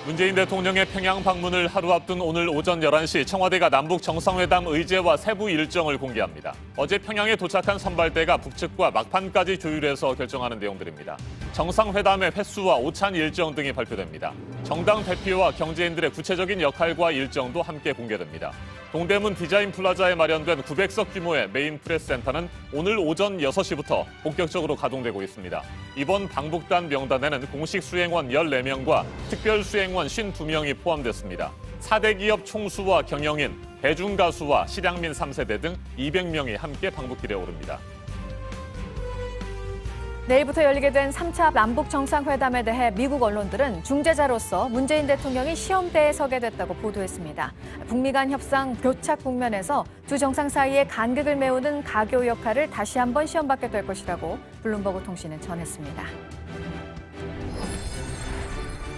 문재인 대통령의 평양 방문을 하루 앞둔 오늘 오전 11시 청와대가 남북 정상회담 의제와 세부 일정을 공개합니다. 어제 평양에 도착한 선발대가 북측과 막판까지 조율해서 결정하는 내용들입니다. 정상회담의 횟수와 오찬 일정 등이 발표됩니다. 정당 대표와 경제인들의 구체적인 역할과 일정도 함께 공개됩니다. 동대문 디자인 플라자에 마련된 900석 규모의 메인 프레스센터는 오늘 오전 6시부터 본격적으로 가동되고 있습니다. 이번 방북단 명단에는 공식 수행원 14명과 특별 수행원 52명이 포함됐습니다. 4대 기업 총수와 경영인, 대중가수와 실향민 3세대 등 200명이 함께 방북길에 오릅니다. 내일부터 열리게 된 3차 남북 정상회담에 대해 미국 언론들은 중재자로서 문재인 대통령이 시험대에 서게 됐다고 보도했습니다. 북미 간 협상 교착 국면에서 두 정상 사이의 간극을 메우는 가교 역할을 다시 한번 시험받게 될 것이라고 블룸버그 통신은 전했습니다.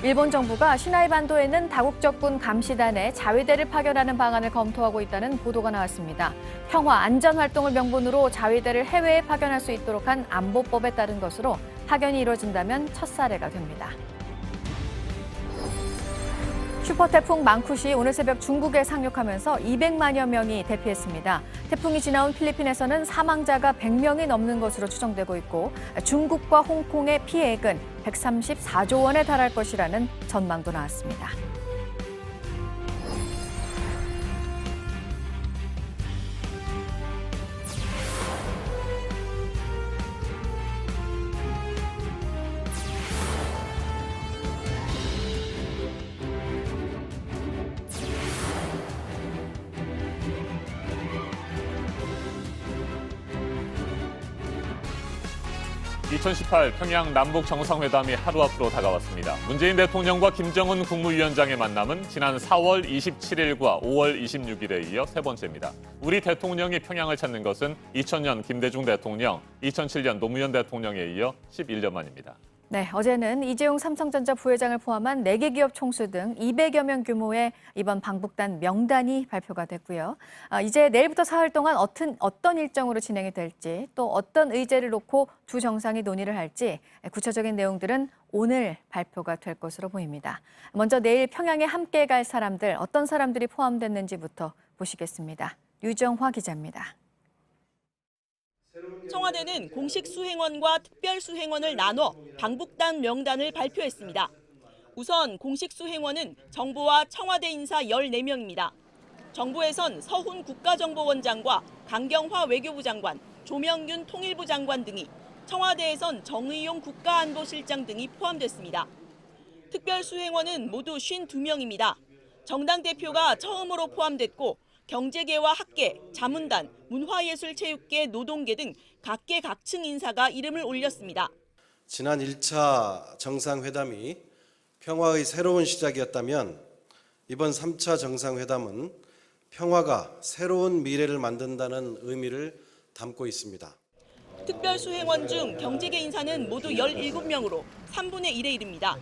일본 정부가 시나이 반도에는 다국적군 감시단에 자위대를 파견하는 방안을 검토하고 있다는 보도가 나왔습니다. 평화 안전 활동을 명분으로 자위대를 해외에 파견할 수 있도록 한 안보법에 따른 것으로 파견이 이뤄진다면 첫 사례가 됩니다. 슈퍼태풍 망쿠시 오늘 새벽 중국에 상륙하면서 200만여 명이 대피했습니다. 태풍이 지나온 필리핀에서는 사망자가 100명이 넘는 것으로 추정되고 있고 중국과 홍콩의 피해액은 134조 원에 달할 것이라는 전망도 나왔습니다. (2018) 평양 남북 정상회담이 하루 앞으로 다가왔습니다. 문재인 대통령과 김정은 국무위원장의 만남은 지난 4월 27일과 5월 26일에 이어 세 번째입니다. 우리 대통령이 평양을 찾는 것은 2000년 김대중 대통령, 2007년 노무현 대통령에 이어 11년 만입니다. 네, 어제는 이재용 삼성전자 부회장을 포함한 4개 기업 총수 등 200여 명 규모의 이번 방북단 명단이 발표가 됐고요. 이제 내일부터 사흘 동안 어떤 일정으로 진행이 될지 또 어떤 의제를 놓고 두 정상이 논의를 할지 구체적인 내용들은 오늘 발표가 될 것으로 보입니다. 먼저 내일 평양에 함께 갈 사람들, 어떤 사람들이 포함됐는지부터 보시겠습니다. 유정화 기자입니다. 청와대는 공식 수행원과 특별 수행원을 나눠 방북단 명단을 발표했습니다. 우선 공식 수행원은 정부와 청와대 인사 14명입니다. 정부에선 서훈 국가정보원장과 강경화 외교부 장관, 조명균 통일부 장관 등이, 청와대에선 정의용 국가안보실장 등이 포함됐습니다. 특별 수행원은 모두 52명입니다. 정당 대표가 처음으로 포함됐고 경제계와 학계, 자문단, 문화예술체육계, 노동계 등 각계 각층 인사가 이름을 올렸습니다. 지난 1차 정상회담이 평화의 새로운 시작이었다면 이번 3차 정상회담은 평화가 새로운 미래를 만든다는 의미를 담고 있습니다. 특별 수행원 중 경제계 인사는 모두 17명으로 3분의 1에 이릅니다.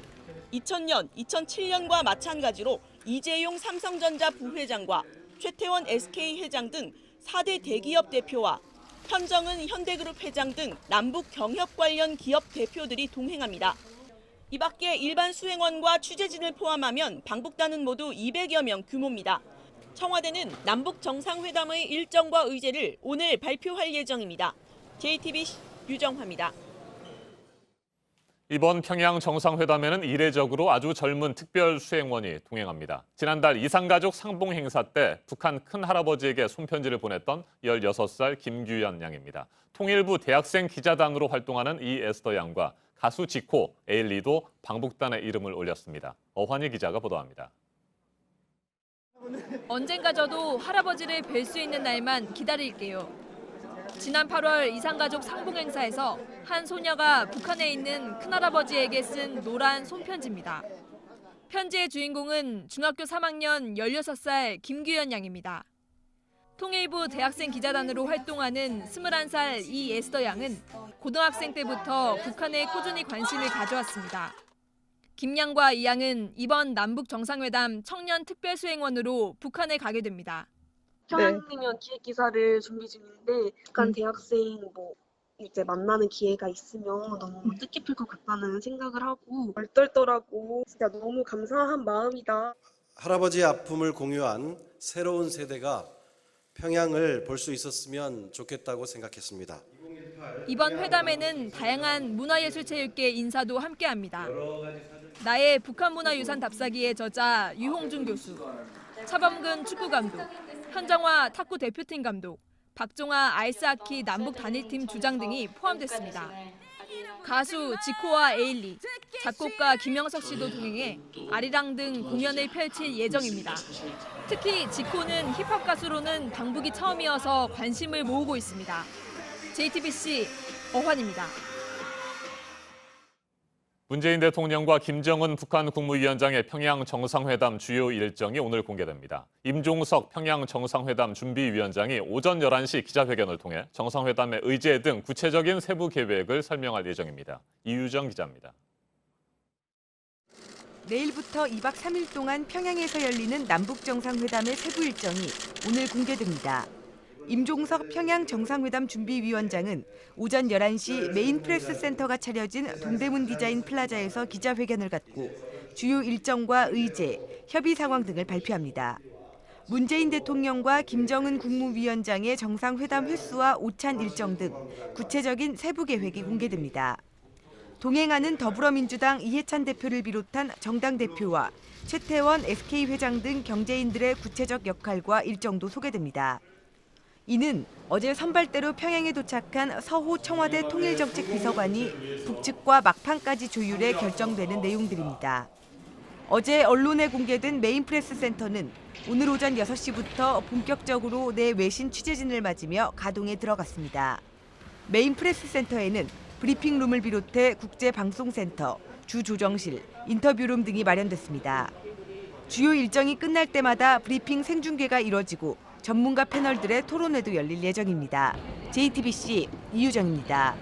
2000년, 2007년과 마찬가지로 이재용 삼성전자 부회장과 최태원 SK 회장 등 4대 대기업 대표와 현정은 현대그룹 회장 등 남북 경협 관련 기업 대표들이 동행합니다. 이 밖에 일반 수행원과 취재진을 포함하면 방북단은 모두 200여 명 규모입니다. 청와대는 남북 정상회담의 일정과 의제를 오늘 발표할 예정입니다. JTBC 유정화입니다. 이번 평양 정상회담에는 이례적으로 아주 젊은 특별 수행원이 동행합니다. 지난달 이산가족 상봉 행사 때 북한 큰할아버지에게 손편지를 보냈던 16살 김규현 양입니다. 통일부 대학생 기자단으로 활동하는 이 에스더 양과 가수 지코, 에일리도 방북단의 이름을 올렸습니다. 어환희 기자가 보도합니다. 언젠가 저도 할아버지를 뵐 수 있는 날만 기다릴게요. 지난 8월 이산가족 상봉 행사에서 한 소녀가 북한에 있는 큰할아버지에게 쓴 노란 손편지입니다. 편지의 주인공은 중학교 3학년 16살 김규현 양입니다. 통일부 대학생 기자단으로 활동하는 21살 이 에스더 양은 고등학생 때부터 북한에 꾸준히 관심을 가져왔습니다. 김 양과 이 양은 이번 남북 정상회담 청년 특별수행원으로 북한에 가게 됩니다. 평양냉면 기획 기사를 준비 중인데 북한 대학생 이제 만나는 기회가 있으면 너무 뜻깊을 것 같다는 생각을 하고 얼떨떨하고 진짜 너무 감사한 마음이다. 할아버지의 아픔을 공유한 새로운 세대가 평양을 볼 수 있었으면 좋겠다고 생각했습니다. 이번 회담에는 다양한 문화예술체육계 인사도 함께합니다. 나의 북한문화유산 답사기의 저자 유홍준 교수, 차범근 축구감독, 현정화 탁구 대표팀 감독, 박종아 아이스하키 남북 단일팀 주장 등이 포함됐습니다. 가수 지코와 에일리, 작곡가 김영석 씨도 동행해 아리랑 등 공연을 펼칠 예정입니다. 특히 지코는 힙합 가수로는 방북이 처음이어서 관심을 모으고 있습니다. JTBC 어환입니다. 문재인 대통령과 김정은 북한 국무위원장의 평양 정상회담 주요 일정이 오늘 공개됩니다. 임종석 평양 정상회담 준비위원장이 오전 11시 기자회견을 통해 정상회담의 의제 등 구체적인 세부 계획을 설명할 예정입니다. 이유정 기자입니다. 내일부터 2박 3일 동안 평양에서 열리는 남북정상회담의 세부 일정이 오늘 공개됩니다. 임종석 평양 정상회담 준비위원장은 오전 11시 메인 프레스 센터가 차려진 동대문 디자인 플라자에서 기자회견을 갖고 주요 일정과 의제, 협의 상황 등을 발표합니다. 문재인 대통령과 김정은 국무위원장의 정상회담 횟수와 오찬 일정 등 구체적인 세부 계획이 공개됩니다. 동행하는 더불어민주당 이해찬 대표를 비롯한 정당 대표와 최태원 SK 회장 등 경제인들의 구체적 역할과 일정도 소개됩니다. 이는 어제 선발대로 평양에 도착한 서호 청와대 통일정책비서관이 북측과 막판까지 조율해 결정되는 내용들입니다. 어제 언론에 공개된 메인 프레스 센터는 오늘 오전 6시부터 본격적으로 내 외신 취재진을 맞으며 가동에 들어갔습니다. 메인 프레스 센터에는 브리핑룸을 비롯해 국제방송센터, 주조정실, 인터뷰룸 등이 마련됐습니다. 주요 일정이 끝날 때마다 브리핑 생중계가 이뤄지고 전문가 패널들의 토론회도 열릴 예정입니다. JTBC 이유정입니다.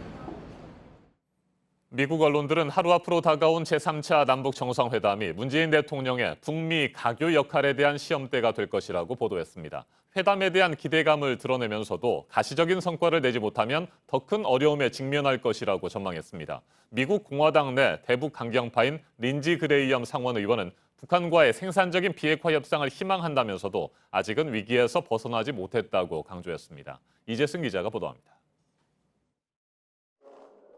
미국 언론들은 하루 앞으로 다가온 제3차 남북 정상회담이 문재인 대통령의 북미 가교 역할에 대한 시험대가 될 것이라고 보도했습니다. 회담에 대한 기대감을 드러내면서도 가시적인 성과를 내지 못하면 더 큰 어려움에 직면할 것이라고 전망했습니다. 미국 공화당 내 대북 강경파인 린지 그레이엄 상원 의원은 북한과의 생산적인 비핵화 협상을 희망한다면서도 아직은 위기에서 벗어나지 못했다고 강조했습니다. 이재승 기자가 보도합니다.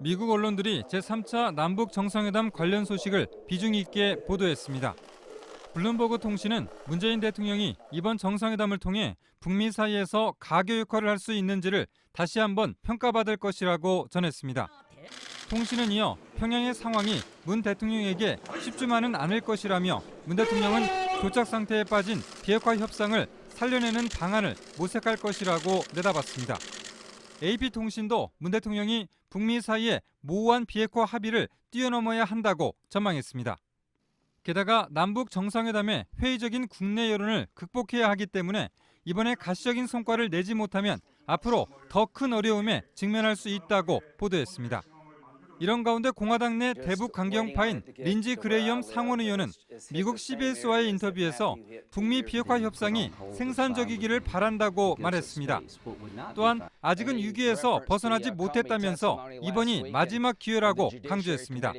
미국 언론들이 제3차 남북 정상회담 관련 소식을 비중 있게 보도했습니다. 블룸버그 통신은 문재인 대통령이 이번 정상회담을 통해 북미 사이에서 가교 역할을 할 수 있는지를 다시 한번 평가받을 것이라고 전했습니다. 통신은 이어 평양의 상황이 문 대통령에게 쉽지만은 않을 것이라며 문 대통령은 교착 상태에 빠진 비핵화 협상을 살려내는 방안을 모색할 것이라고 내다봤습니다. AP통신도 문 대통령이 북미 사이의 모호한 비핵화 합의를 뛰어넘어야 한다고 전망했습니다. 게다가 남북 정상회담의 회의적인 국내 여론을 극복해야 하기 때문에 이번에 가시적인 성과를 내지 못하면 앞으로 더 큰 어려움에 직면할 수 있다고 보도했습니다. 이런 가운데 공화당 내 대북 강경파인 린지 그레이엄 상원 의원은 미국 CBS와의 인터뷰에서 북미 비핵화 협상이 생산적이기를 바란다고 말했습니다. 또한 아직은 위기에서 벗어나지 못했다면서 이번이 마지막 기회라고 강조했습니다.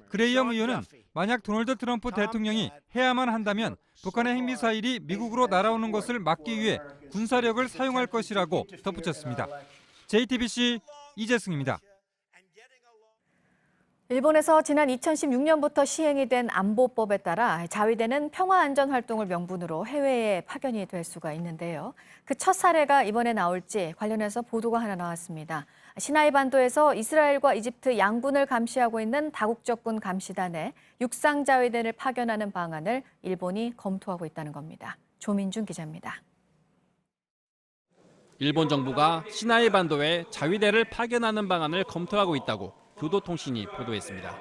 그레이엄 의원은 만약 도널드 트럼프 대통령이 해야만 한다면 북한의 핵미사일이 미국으로 날아오는 것을 막기 위해 군사력을 사용할 것이라고 덧붙였습니다. JTBC 이재승입니다. 일본에서 지난 2016년부터 시행이 된 안보법에 따라 자위대는 평화안전활동을 명분으로 해외에 파견이 될 수가 있는데요. 그 첫 사례가 이번에 나올지 관련해서 보도가 하나 나왔습니다. 시나이 반도에서 이스라엘과 이집트 양군을 감시하고 있는 다국적군 감시단에 육상 자위대를 파견하는 방안을 일본이 검토하고 있다는 겁니다. 조민준 기자입니다. 일본 정부가 시나이 반도에 자위대를 파견하는 방안을 검토하고 있다고 교도통신이 보도했습니다.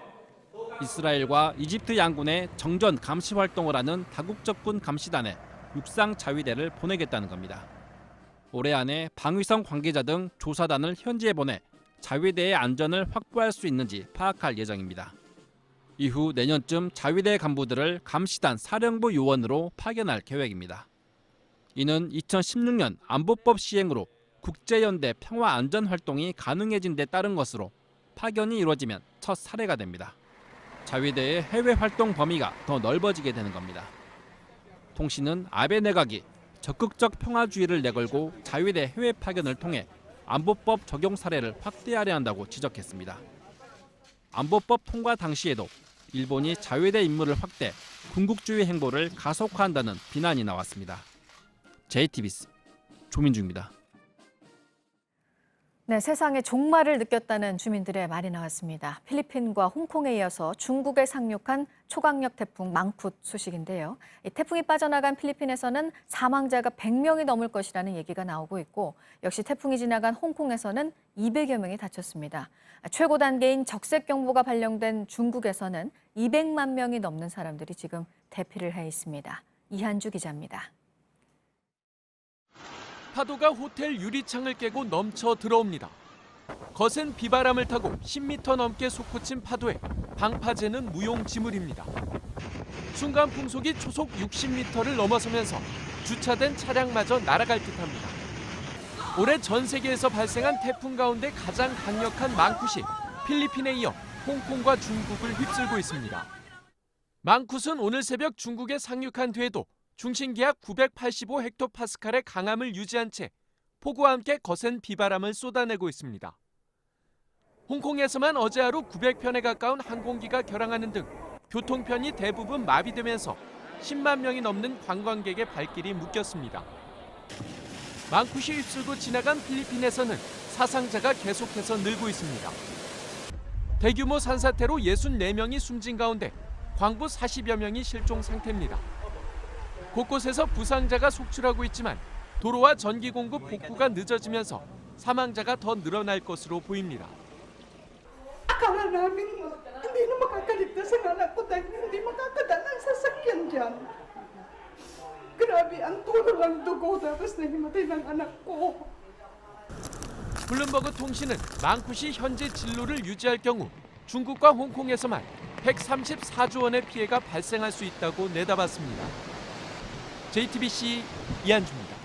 이스라엘과 이집트 양군의 정전 감시 활동을 하는 다국적군 감시단에 육상 자위대를 보내겠다는 겁니다. 올해 안에 방위성 관계자 등 조사단을 현지에 보내 자위대의 안전을 확보할 수 있는지 파악할 예정입니다. 이후 내년쯤 자위대 간부들을 감시단 사령부 요원으로 파견할 계획입니다. 이는 2016년 안보법 시행으로 국제연대 평화안전활동이 가능해진 데 따른 것으로 파견이 이루어지면 첫 사례가 됩니다. 자위대의 해외 활동 범위가 더 넓어지게 되는 겁니다. 통신은 아베 내각이 적극적 평화주의를 내걸고 자위대 해외 파견을 통해 안보법 적용 사례를 확대하려 한다고 지적했습니다. 안보법 통과 당시에도 일본이 자위대 임무를 확대, 군국주의 행보를 가속화한다는 비난이 나왔습니다. JTBC 조민주입니다. 네, 세상에 종말을 느꼈다는 주민들의 말이 나왔습니다. 필리핀과 홍콩에 이어서 중국에 상륙한 초강력 태풍 망쿠 소식인데요. 이 태풍이 빠져나간 필리핀에서는 사망자가 100명이 넘을 것이라는 얘기가 나오고 있고, 역시 태풍이 지나간 홍콩에서는 200여 명이 다쳤습니다. 최고 단계인 적색경보가 발령된 중국에서는 200만 명이 넘는 사람들이 지금 대피를 해 있습니다. 이한주 기자입니다. 파도가 호텔 유리창을 깨고 넘쳐 들어옵니다. 거센 비바람을 타고 10m 넘게 솟구친 파도에 방파제는 무용지물입니다. 순간 풍속이 초속 60m를 넘어서면서 주차된 차량마저 날아갈 듯합니다. 올해 전 세계에서 발생한 태풍 가운데 가장 강력한 망쿠시, 필리핀에 이어 홍콩과 중국을 휩쓸고 있습니다. 망쿠스는 오늘 새벽 중국에 상륙한 뒤에도 중심기압 985헥토파스칼의 강함을 유지한 채 폭우와 함께 거센 비바람을 쏟아내고 있습니다. 홍콩에서만 어제 하루 900편에 가까운 항공기가 결항하는 등 교통편이 대부분 마비되면서 10만 명이 넘는 관광객의 발길이 묶였습니다. 망쿠시 휩쓸고 지나간 필리핀에서는 사상자가 계속해서 늘고 있습니다. 대규모 산사태로 64명이 숨진 가운데 광부 40여 명이 실종 상태입니다. 곳곳에서 부상자가 속출하고 있지만 도로와 전기 공급 복구가 늦어지면서 사망자가 더 늘어날 것으로 보입니다. Akala namin hindi na makakaligtas ang anak ko dahil hindi makakadaan ang sasakyan dyan. Grabe ang tulong ang dugo tapos nahimatay ng anak ko. 블룸버그 통신은 망쿠시 현재 진로를 유지할 경우 중국과 홍콩에서만 134조 원의 피해가 발생할 수 있다고 내다봤습니다. JTBC 이한주입니다.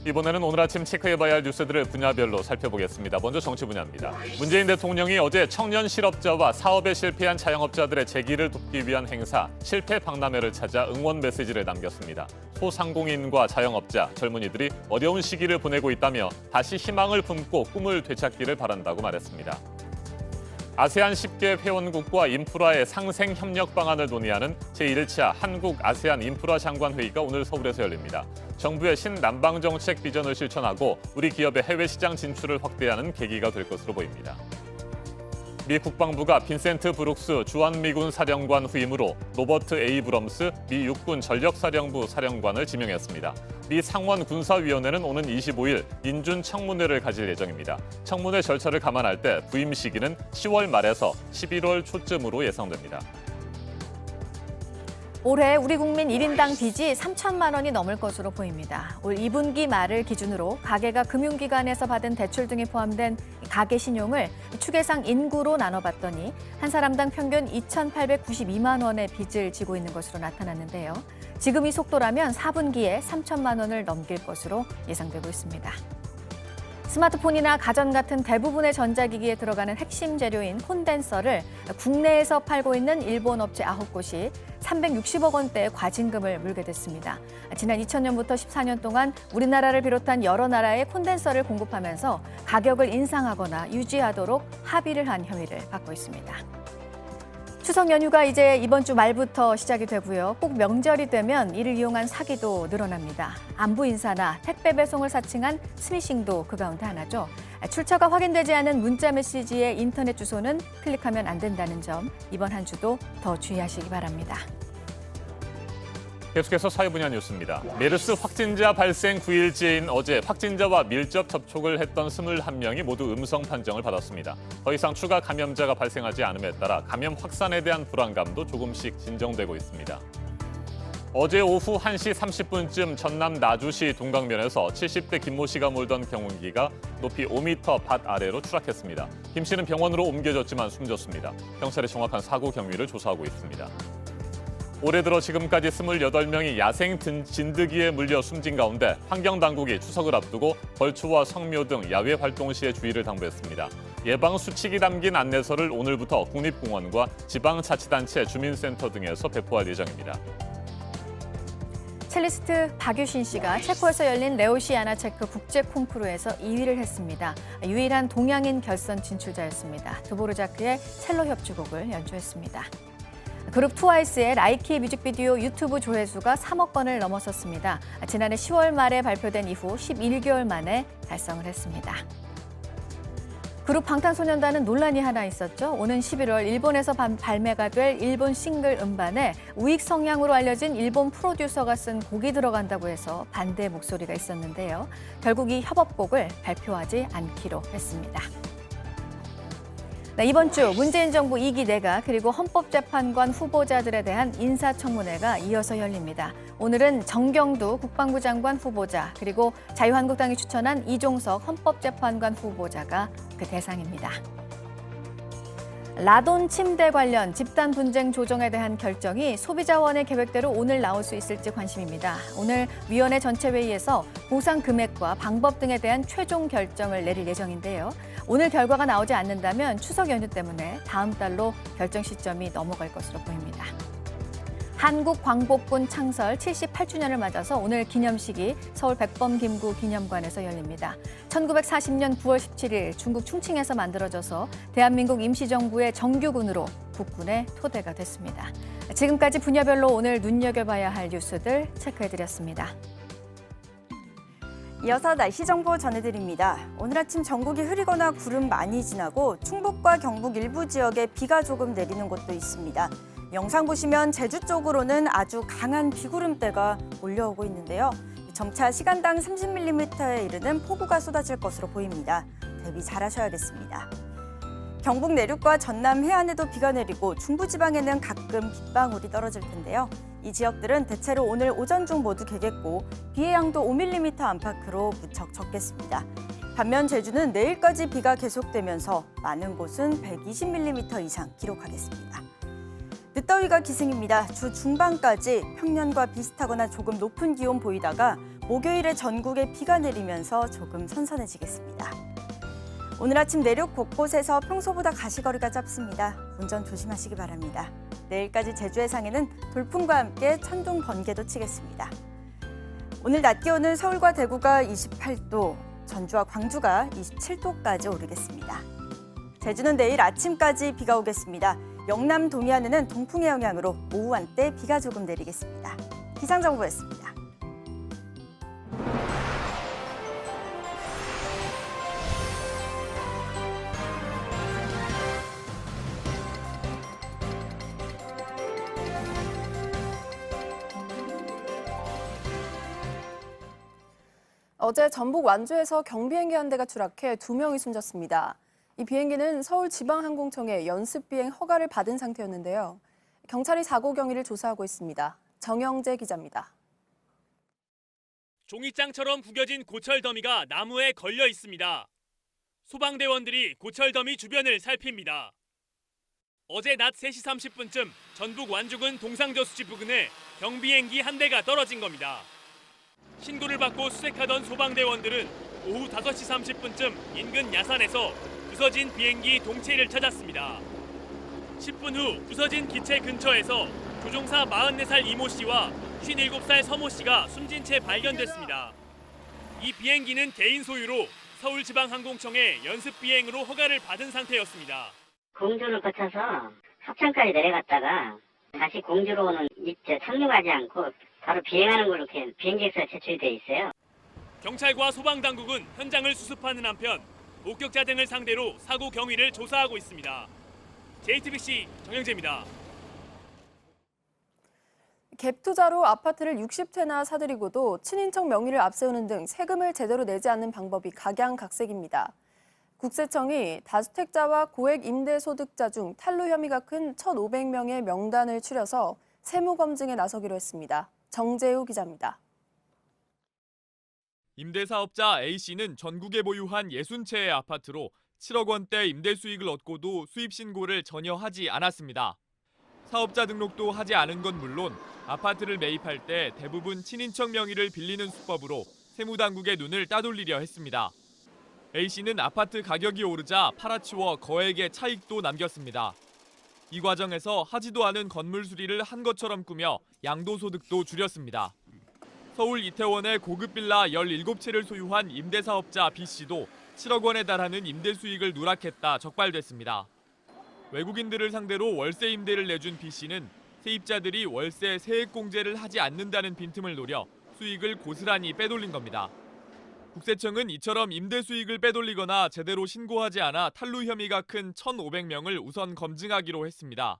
이번에는 오늘 아침 체크해봐야 할 뉴스들을 분야별로 살펴보겠습니다. 먼저 정치 분야입니다. 문재인 대통령이 어제 청년 실업자와 사업에 실패한 자영업자들의 재기를 돕기 위한 행사 실패 박람회를 찾아 응원 메시지를 남겼습니다. 소상공인과 자영업자, 젊은이들이 어려운 시기를 보내고 있다며 다시 희망을 품고 꿈을 되찾기를 바란다고 말했습니다. 아세안 10개 회원국과 인프라의 상생 협력 방안을 논의하는 제1차 한국-아세안 인프라 장관 회의가 오늘 서울에서 열립니다. 정부의 신남방 정책 비전을 실천하고 우리 기업의 해외 시장 진출을 확대하는 계기가 될 것으로 보입니다. 미 국방부가 빈센트 브룩스 주한미군 사령관 후임으로 로버트 에이브럼스 미 육군 전력사령부 사령관을 지명했습니다. 미 상원 군사위원회는 오는 25일 인준 청문회를 가질 예정입니다. 청문회 절차를 감안할 때 부임 시기는 10월 말에서 11월 초쯤으로 예상됩니다. 올해 우리 국민 1인당 빚이 3천만 원이 넘을 것으로 보입니다. 올 2분기 말을 기준으로 가계가 금융기관에서 받은 대출 등이 포함된 가계 신용을 추계상 인구로 나눠봤더니 한 사람당 평균 2,892만 원의 빚을 지고 있는 것으로 나타났는데요. 지금 이 속도라면 4분기에 3천만 원을 넘길 것으로 예상되고 있습니다. 스마트폰이나 가전 같은 대부분의 전자기기에 들어가는 핵심 재료인 콘덴서를 국내에서 팔고 있는 일본 업체 9곳이 360억 원대의 과징금을 물게 됐습니다. 지난 2000년부터 14년 동안 우리나라를 비롯한 여러 나라에 콘덴서를 공급하면서 가격을 인상하거나 유지하도록 합의를 한 혐의를 받고 있습니다. 추석 연휴가 이제 이번 주 말부터 시작이 되고요. 꼭 명절이 되면 이를 이용한 사기도 늘어납니다. 안부 인사나 택배 배송을 사칭한 스미싱도 그 가운데 하나죠. 출처가 확인되지 않은 문자 메시지의 인터넷 주소는 클릭하면 안 된다는 점, 이번 한 주도 더 주의하시기 바랍니다. 계속해서 사회 분야 뉴스입니다. 메르스 확진자 발생 9일째인 어제 확진자와 밀접 접촉을 했던 21명이 모두 음성 판정을 받았습니다. 더 이상 추가 감염자가 발생하지 않음에 따라 감염 확산에 대한 불안감도 조금씩 진정되고 있습니다. 어제 오후 1시 30분쯤 전남 나주시 동강면에서 70대 김모 씨가 몰던 경운기가 높이 5m 밭 아래로 추락했습니다. 김 씨는 병원으로 옮겨졌지만 숨졌습니다. 경찰이 정확한 사고 경위를 조사하고 있습니다. 올해 들어 지금까지 28명이 야생 진드기에 물려 숨진 가운데 환경당국이 추석을 앞두고 벌초와 성묘 등 야외 활동 시에 주의를 당부했습니다. 예방 수칙이 담긴 안내서를 오늘부터 국립공원과 지방자치단체, 주민센터 등에서 배포할 예정입니다. 첼리스트 박유신 씨가 체코에서 열린 레오시아나 체크 국제 콩쿠르에서 2위를 했습니다. 유일한 동양인 결선 진출자였습니다. 드보르자크의 첼로 협주곡을 연주했습니다. 그룹 트와이스의 라이키 뮤직비디오 유튜브 조회수가 3억 건을 넘어섰습니다. 지난해 10월 말에 발표된 이후 11개월 만에 달성을 했습니다. 그룹 방탄소년단은 논란이 하나 있었죠. 오는 11월 일본에서 발매가 될 일본 싱글 음반에 우익 성향으로 알려진 일본 프로듀서가 쓴 곡이 들어간다고 해서 반대 목소리가 있었는데요. 결국 이 협업곡을 발표하지 않기로 했습니다. 네, 이번 주 문재인 정부 2기 내각 그리고 헌법재판관 후보자들에 대한 인사청문회가 이어서 열립니다. 오늘은 정경두 국방부 장관 후보자 그리고 자유한국당이 추천한 이종석 헌법재판관 후보자가 그 대상입니다. 라돈 침대 관련 집단 분쟁 조정에 대한 결정이 소비자원의 계획대로 오늘 나올 수 있을지 관심입니다. 오늘 위원회 전체 회의에서 보상 금액과 방법 등에 대한 최종 결정을 내릴 예정인데요. 오늘 결과가 나오지 않는다면 추석 연휴 때문에 다음 달로 결정 시점이 넘어갈 것으로 보입니다. 한국광복군 창설 78주년을 맞아서 오늘 기념식이 서울 백범김구 기념관에서 열립니다. 1940년 9월 17일 중국 충칭에서 만들어져서 대한민국 임시정부의 정규군으로 국군의 토대가 됐습니다. 지금까지 분야별로 오늘 눈여겨봐야 할 뉴스들 체크해드렸습니다. 이어서 날씨 정보 전해드립니다. 오늘 아침 전국이 흐리거나 구름 많이 지나고 충북과 경북 일부 지역에 비가 조금 내리는 곳도 있습니다. 영상 보시면 제주 쪽으로는 아주 강한 비구름대가 몰려오고 있는데요. 점차 시간당 30mm에 이르는 폭우가 쏟아질 것으로 보입니다. 대비 잘하셔야겠습니다. 경북 내륙과 전남 해안에도 비가 내리고 중부지방에는 가끔 빗방울이 떨어질 텐데요. 이 지역들은 대체로 오늘 오전 중 모두 개겠고 비의 양도 5mm 안팎으로 무척 적겠습니다. 반면 제주는 내일까지 비가 계속되면서 많은 곳은 120mm 이상 기록하겠습니다. 늦더위가 기승입니다. 주 중반까지 평년과 비슷하거나 조금 높은 기온 보이다가 목요일에 전국에 비가 내리면서 조금 선선해지겠습니다. 오늘 아침 내륙 곳곳에서 평소보다 가시거리가 짧습니다. 운전 조심하시기 바랍니다. 내일까지 제주 해상에는 돌풍과 함께 천둥 번개도 치겠습니다. 오늘 낮 기온은 서울과 대구가 28도, 전주와 광주가 27도까지 오르겠습니다. 제주는 내일 아침까지 비가 오겠습니다. 영남 동해안에는 동풍의 영향으로 오후 한때 비가 조금 내리겠습니다. 기상정보였습니다. 어제 전북 완주에서 경비행기 한 대가 추락해 2명이 숨졌습니다. 이 비행기는 서울지방항공청의 연습비행 허가를 받은 상태였는데요. 경찰이 사고 경위를 조사하고 있습니다. 정영재 기자입니다. 종이장처럼 구겨진 고철 더미가 나무에 걸려 있습니다. 소방대원들이 고철 더미 주변을 살핍니다. 어제 낮 3시 30분쯤 전북 완주군 동상저수지 부근에 경비행기 한 대가 떨어진 겁니다. 신고를 받고 수색하던 소방대원들은 오후 5시 30분쯤 인근 야산에서 부서진 비행기 동체를 찾았습니다. 10분 후 부서진 기체 근처에서 조종사 44살 이모 씨와 57살 서모 씨가 숨진 채 발견됐습니다. 이 비행기는 개인 소유로 서울지방항공청의 연습 비행으로 허가를 받은 상태였습니다. 공주를 거쳐서 합천까지 내려갔다가 다시 공주로 오는 착륙하지 않고 바로 비행하는 걸로 비행기에서 제출돼 있어요. 경찰과 소방당국은 현장을 수습하는 한편 목격자 등을 상대로 사고 경위를 조사하고 있습니다. JTBC 정영재입니다. 갭 투자로 아파트를 60채나 사들이고도 친인척 명의를 앞세우는 등 세금을 제대로 내지 않는 방법이 각양각색입니다. 국세청이 다주택자와 고액 임대소득자 중 탈루 혐의가 큰 1,500명의 명단을 추려서 세무검증에 나서기로 했습니다. 정재우 기자입니다. 임대사업자 A씨는 전국에 보유한 60채의 아파트로 7억 원대 임대 수익을 얻고도 수입 신고를 전혀 하지 않았습니다. 사업자 등록도 하지 않은 건 물론 아파트를 매입할 때 대부분 친인척 명의를 빌리는 수법으로 세무당국의 눈을 따돌리려 했습니다. A씨는 아파트 가격이 오르자 팔아치워 거액의 차익도 남겼습니다. 이 과정에서 하지도 않은 건물 수리를 한 것처럼 꾸며 양도소득도 줄였습니다. 서울 이태원의 고급 빌라 17채를 소유한 임대사업자 B씨도 7억 원에 달하는 임대 수익을 누락했다 적발됐습니다. 외국인들을 상대로 월세 임대를 내준 B씨는 세입자들이 월세 세액공제를 하지 않는다는 빈틈을 노려 수익을 고스란히 빼돌린 겁니다. 국세청은 이처럼 임대 수익을 빼돌리거나 제대로 신고하지 않아 탈루 혐의가 큰 1,500명을 우선 검증하기로 했습니다.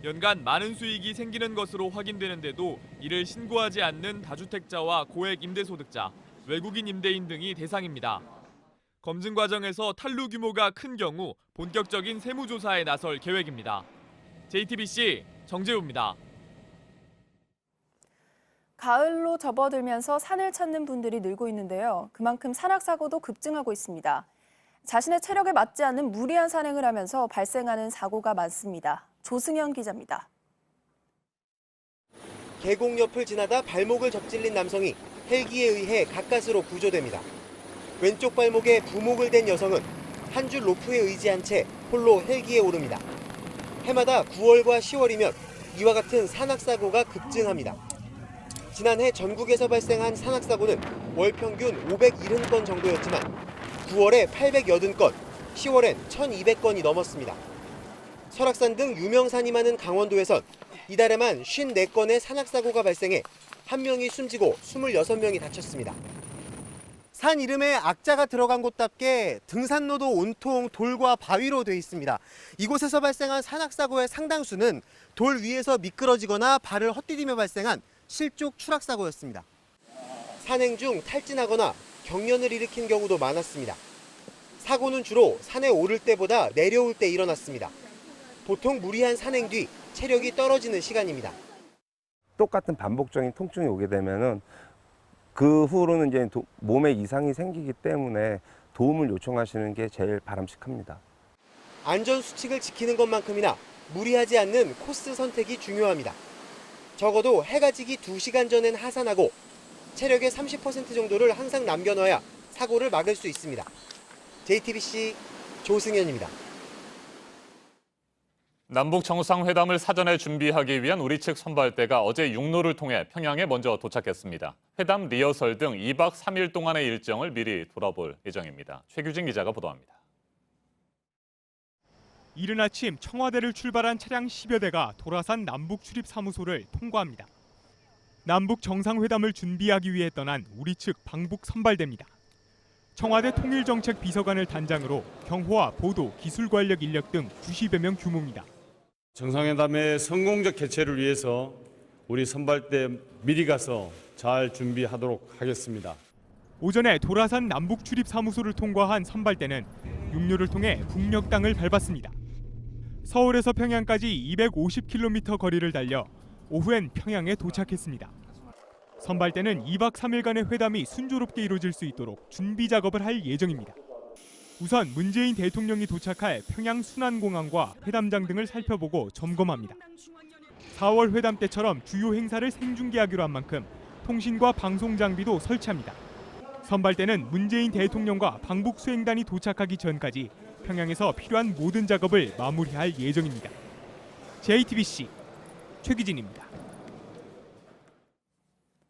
연간 많은 수익이 생기는 것으로 확인되는데도 이를 신고하지 않는 다주택자와 고액 임대소득자, 외국인 임대인 등이 대상입니다. 검증 과정에서 탈루 규모가 큰 경우 본격적인 세무조사에 나설 계획입니다. JTBC 정재우입니다. 가을로 접어들면서 산을 찾는 분들이 늘고 있는데요. 그만큼 산악사고도 급증하고 있습니다. 자신의 체력에 맞지 않는 무리한 산행을 하면서 발생하는 사고가 많습니다. 조승현 기자입니다. 계곡 옆을 지나다 발목을 접질린 남성이 헬기에 의해 가까스로 구조됩니다. 왼쪽 발목에 부목을 댄 여성은 한 줄 로프에 의지한 채 홀로 헬기에 오릅니다. 해마다 9월과 10월이면 이와 같은 산악사고가 급증합니다. 지난해 전국에서 발생한 산악사고는 월 평균 570건 정도였지만 9월에 880건, 10월엔 1200건이 넘었습니다. 설악산 등 유명산이 많은 강원도에선 이달에만 54건의 산악사고가 발생해 1명이 숨지고 26명이 다쳤습니다. 산 이름에 악자가 들어간 곳답게 등산로도 온통 돌과 바위로 되어 있습니다. 이곳에서 발생한 산악사고의 상당수는 돌 위에서 미끄러지거나 발을 헛디디며 발생한 실족 추락사고였습니다. 산행 중 탈진하거나 경련을 일으킨 경우도 많았습니다. 사고는 주로 산에 오를 때보다 내려올 때 일어났습니다. 보통 무리한 산행 뒤 체력이 떨어지는 시간입니다. 똑같은 반복적인 통증이 오게 되면은 그 후로는 이제 몸에 이상이 생기기 때문에 도움을 요청하시는 게 제일 바람직합니다. 안전 수칙을 지키는 것만큼이나 무리하지 않는 코스 선택이 중요합니다. 적어도 해가 지기 2시간 전엔 하산하고 체력의 30% 정도를 항상 남겨놔야 사고를 막을 수 있습니다. JTBC 조승현입니다. 남북 정상회담을 사전에 준비하기 위한 우리 측 선발대가 어제 육로를 통해 평양에 먼저 도착했습니다. 회담 리허설 등 2박 3일 동안의 일정을 미리 돌아볼 예정입니다. 최규진 기자가 보도합니다. 이른 아침 청와대를 출발한 차량 10여 대가 도라산 남북 출입 사무소를 통과합니다. 남북 정상회담을 준비하기 위해 떠난 우리 측 방북 선발대입니다. 청와대 통일정책 비서관을 단장으로 경호와 보도, 기술 관력 인력 등 90여 명 규모입니다. 정상회담의 성공적 개최를 위해서 우리 선발대 미리 가서 잘 준비하도록 하겠습니다. 오전에 도라산 남북 출입 사무소를 통과한 선발대는 육로를 통해 북녘 땅을 밟았습니다. 서울에서 평양까지 250km 거리를 달려 오후엔 평양에 도착했습니다. 선발대는 2박 3일간의 회담이 순조롭게 이루어질 수 있도록 준비 작업을 할 예정입니다. 우선 문재인 대통령이 도착할 평양 순안공항과 회담장 등을 살펴보고 점검합니다. 4월 회담 때처럼 주요 행사를 생중계하기로 한 만큼 통신과 방송 장비도 설치합니다. 선발대는 문재인 대통령과 방북 수행단이 도착하기 전까지 평양에서 필요한 모든 작업을 마무리할 예정입니다. JTBC 최기진입니다.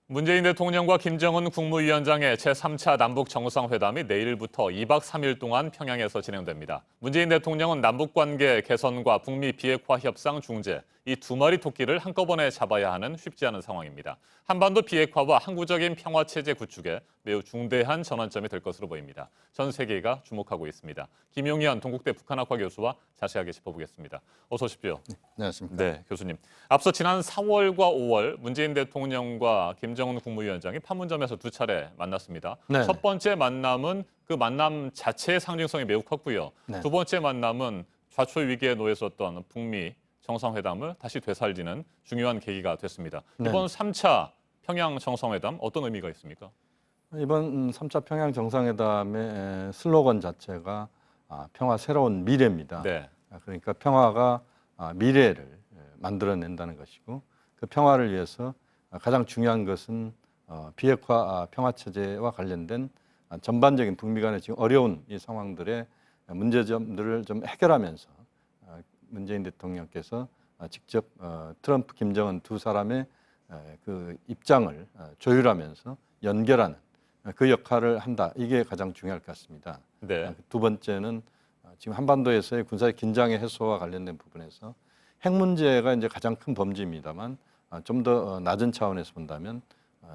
문재인 대통령과 김정은 국무위원장의 제3차 남북 정상회담이 내일부터 2박 3일 동안 평양에서 진행됩니다. 문재인 대통령은 남북관계 개선과 북미 비핵화 협상 중재, 이 두 마리 토끼를 한꺼번에 잡아야 하는 쉽지 않은 상황입니다. 한반도 비핵화와 항구적인 평화체제 구축에 매우 중대한 전환점이 될 것으로 보입니다. 전 세계가 주목하고 있습니다. 김용현 동국대 북한학과 교수와 자세하게 짚어보겠습니다. 어서 오십시오. 네, 안녕하십니까. 네, 교수님. 앞서 지난 4월과 5월 문재인 대통령과 김정은 국무위원장이 판문점에서 두 차례 만났습니다. 네. 첫 번째 만남은 그 만남 자체의 상징성이 매우 컸고요. 네. 두 번째 만남은 좌초 위기에 놓였었던 북미 정상회담을 다시 되살리는 중요한 계기가 됐습니다. 네. 이번 3차 평양 정상회담 어떤 의미가 있습니까? 이번 3차 평양 정상회담의 슬로건 자체가 평화 새로운 미래입니다. 네. 그러니까 평화가 미래를 만들어낸다는 것이고 그 평화를 위해서 가장 중요한 것은 비핵화 평화 체제와 관련된 전반적인 북미 간의 지금 어려운 이 상황들의 문제점들을 좀 해결하면서 문재인 대통령께서 직접 트럼프, 김정은 두 사람의 그 입장을 조율하면서 연결하는 그 역할을 한다. 이게 가장 중요할 것 같습니다. 네. 두 번째는 지금 한반도에서의 군사의 긴장의 해소와 관련된 부분에서 핵 문제가 이제 가장 큰 범주입니다만 좀 더 낮은 차원에서 본다면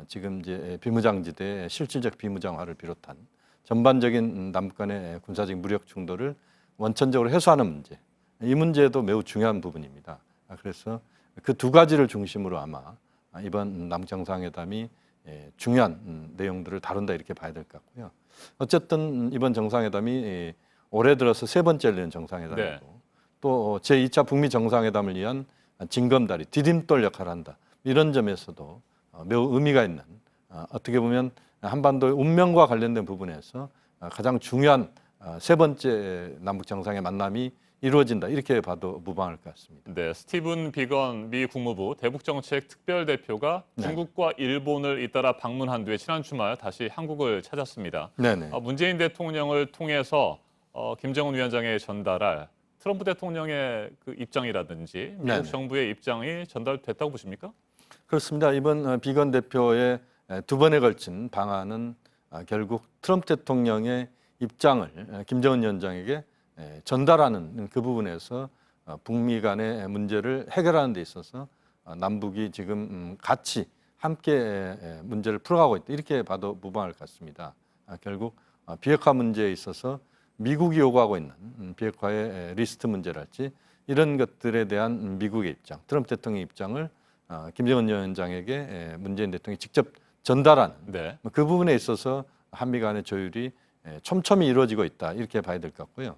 지금 이제 비무장지대의 실질적 비무장화를 비롯한 전반적인 남북 간의 군사적 무력 충돌을 원천적으로 해소하는 문제, 이 문제도 매우 중요한 부분입니다. 그래서 그 두 가지를 중심으로 아마 이번 남북 정상회담이 중요한 내용들을 다룬다 이렇게 봐야 될 것 같고요. 어쨌든 이번 정상회담이 올해 들어서 세 번째 열리는 정상회담이고 네. 또 제2차 북미 정상회담을 위한 징검다리, 디딤돌 역할을 한다. 이런 점에서도 매우 의미가 있는 어떻게 보면 한반도의 운명과 관련된 부분에서 가장 중요한 세 번째 남북 정상의 만남이 이루어진다. 이렇게 봐도 무방할 것 같습니다. 네, 스티븐 비건 미 국무부 대북정책 특별대표가 중국과 일본을 잇따라 방문한 뒤에 지난 주말 다시 한국을 찾았습니다. 네네. 문재인 대통령을 통해서 김정은 위원장에 전달할 트럼프 대통령의 그 입장이라든지 미국 네네. 정부의 입장이 전달됐다고 보십니까? 그렇습니다. 이번 비건 대표의 두 번에 걸친 방안은 결국 트럼프 대통령의 입장을 김정은 위원장에게 전달하는 그 부분에서 북미 간의 문제를 해결하는 데 있어서 남북이 지금 같이 함께 문제를 풀어가고 있다. 이렇게 봐도 무방할 것 같습니다. 결국 비핵화 문제에 있어서 미국이 요구하고 있는 비핵화의 리스트 문제랄지 이런 것들에 대한 미국의 입장, 트럼프 대통령의 입장을 김정은 위원장에게 문재인 대통령이 직접 전달하는 네. 그 부분에 있어서 한미 간의 조율이 촘촘히 이루어지고 있다. 이렇게 봐야 될 것 같고요.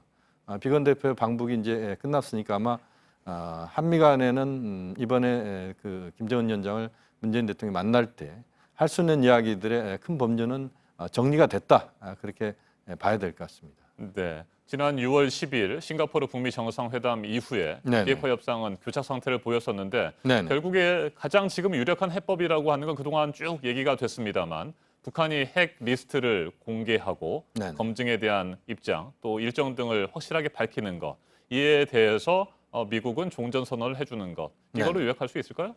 비건 대표의 방북이 이제 끝났으니까 아마 한미 간에는 이번에 그 김정은 위원장을 문재인 대통령이 만날 때 할 수 있는 이야기들의 큰 범주는 정리가 됐다. 그렇게 봐야 될 것 같습니다. 네. 지난 6월 10일 싱가포르 북미 정상회담 이후에 네네. 비핵화 협상은 교착 상태를 보였었는데 네네. 결국에 가장 지금 유력한 해법이라고 하는 건 그동안 쭉 얘기가 됐습니다만 북한이 핵 리스트를 공개하고 네네. 검증에 대한 입장 또 일정 등을 확실하게 밝히는 것 이에 대해서 미국은 종전선언을 해주는 것 이걸로 요약할 수 있을까요?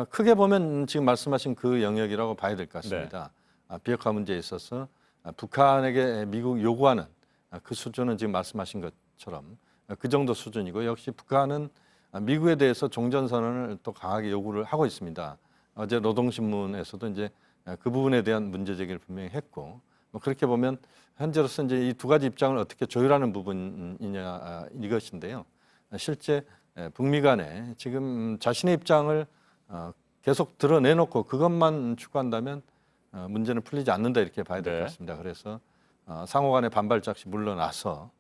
크게 보면 지금 말씀하신 그 영역이라고 봐야 될 것 같습니다. 비핵화 문제에 있어서 북한에게 미국 요구하는 그 수준은 지금 말씀하신 것처럼 그 정도 수준이고 역시 북한은 미국에 대해서 종전선언을 또 강하게 요구를 하고 있습니다. 어제 노동신문에서도 이제 그 부분에 대한 문제 제기를 분명히 했고 그렇게 보면 현재로서 이제 이 두 가지 입장을 어떻게 조율하는 부분이냐 이것인데요. 실제 북미 간에 지금 자신의 입장을 계속 드러내놓고 그것만 추구한다면 문제는 풀리지 않는다 이렇게 봐야 될 것 같습니다. 그래서 상호 간의 반발짝씩 물러나서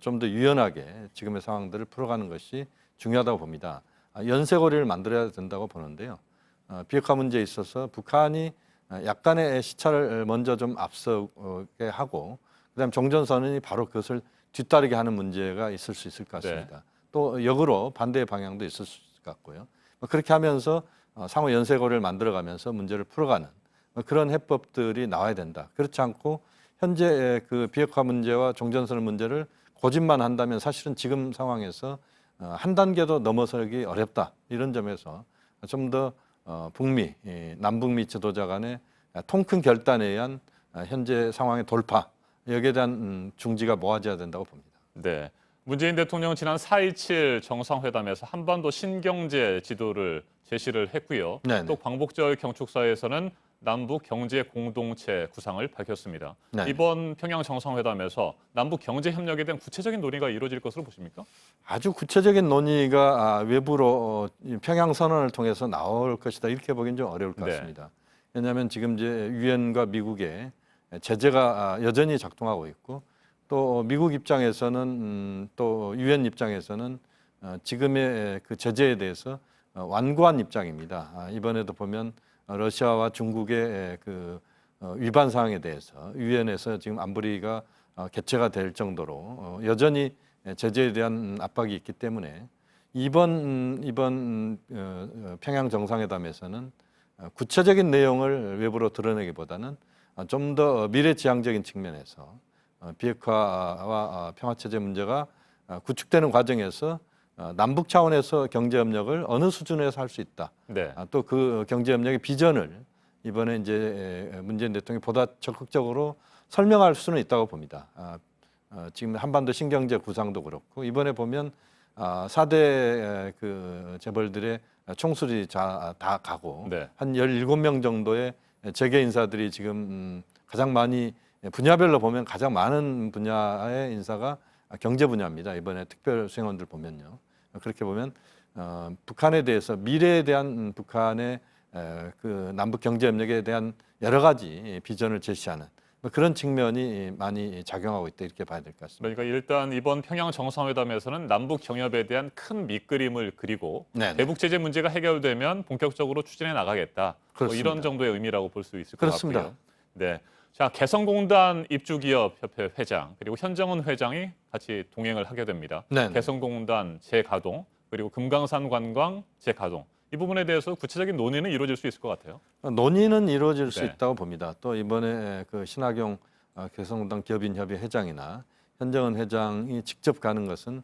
좀 더 유연하게 지금의 상황들을 풀어가는 것이 중요하다고 봅니다. 연쇄고리를 만들어야 된다고 보는데요. 비핵화 문제에 있어서 북한이 약간의 시차를 먼저 좀 앞서게 하고 그다음 종전선언이 바로 그것을 뒤따르게 하는 문제가 있을 수 있을 것 같습니다. 또 역으로 반대의 방향도 있을 수 있을 것 같고요. 그렇게 하면서 상호 연쇄고리를 만들어가면서 문제를 풀어가는 그런 해법들이 나와야 된다. 그렇지 않고 현재 그 비핵화 문제와 종전선언 문제를 고집만 한다면 사실은 지금 상황에서 한 단계도 넘어서기 어렵다. 이런 점에서 좀 더 북미, 남북미 지도자 간의 통큰 결단에 의한 현재 상황의 돌파, 여기에 대한 중지가 모아져야 된다고 봅니다. 네. 문재인 대통령은 지난 4.27 정상회담에서 한반도 신경제 지도를 제시를 했고요. 네네. 또 광복절 경축사에서는 남북 경제 공동체 구상을 밝혔습니다. 네. 이번 평양 정상회담에서 남북 경제 협력에 대한 구체적인 논의가 이루어질 것으로 보십니까? 아주 구체적인 논의가 외부로 평양 선언을 통해서 나올 것이다 이렇게 보기는 좀 어려울 것 같습니다. 왜냐하면 지금 이제 유엔과 미국의 제재가 여전히 작동하고 있고 또 미국 입장에서는 또 유엔 입장에서는 지금의 그 제재에 대해서 완고한 입장입니다. 이번에도 보면 러시아와 중국의 그 위반 사항에 대해서 유엔에서 지금 안보리가 개최가 될 정도로 여전히 제재에 대한 압박이 있기 때문에 이번 평양 정상회담에서는 구체적인 내용을 외부로 드러내기보다는 좀 더 미래지향적인 측면에서 비핵화와 평화체제 문제가 구축되는 과정에서 남북 차원에서 경제협력을 어느 수준에서 할 수 있다. 네. 또 그 경제협력의 비전을 이번에 이제 문재인 대통령이 보다 적극적으로 설명할 수는 있다고 봅니다. 지금 한반도 신경제 구상도 그렇고 이번에 보면 4대 그 재벌들의 총수들이 다 가고 네. 한 17명 정도의 재계 인사들이 지금 가장 많이 분야별로 보면 가장 많은 분야의 인사가 경제 분야입니다. 이번에 특별 수행원들 보면요. 그렇게 보면 북한에 대해서 미래에 대한 북한의 그 남북 경제 협력에 대한 여러 가지 비전을 제시하는 그런 측면이 많이 작용하고 있다 이렇게 봐야 될 것 같습니다. 그러니까 일단 이번 평양 정상회담에서는 남북 경협에 대한 큰 밑그림을 그리고 네네. 대북 제재 문제가 해결되면 본격적으로 추진해 나가겠다. 뭐 이런 정도의 의미라고 볼 수 있을 것 그렇습니다. 같고요. 네. 자, 개성공단 입주기업협회 회장 그리고 현정은 회장이 같이 동행을 하게 됩니다. 네네. 개성공단 재가동 그리고 금강산 관광 재가동 이 부분에 대해서 구체적인 논의는 이루어질 수 있을 것 같아요. 논의는 이루어질 수 네. 있다고 봅니다. 또 이번에 그 신학용 개성공단 기업인협의 회장이나 현정은 회장이 직접 가는 것은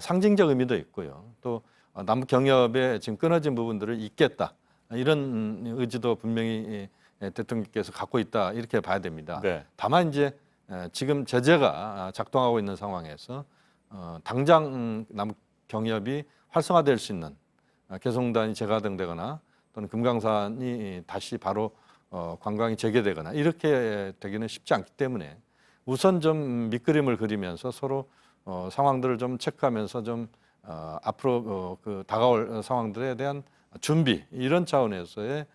상징적 의미도 있고요. 또 남북 경협에 지금 끊어진 부분들을 잇겠다 이런 의지도 분명히 대통령께서 갖고 있다 이렇게 봐야 됩니다. 네. 다만 이제 지금 제재가 작동하고 있는 상황에서 당장 남북 경협이 활성화될 수 있는 개성공단이 재가동되거나 또는 금강산이 다시 바로 관광이 재개되거나 이렇게 되기는 쉽지 않기 때문에 우선 좀 밑그림을 그리면서 서로 상황들을 좀 체크하면서 좀 앞으로 그 다가올 상황들에 대한 준비 이런 차원에서의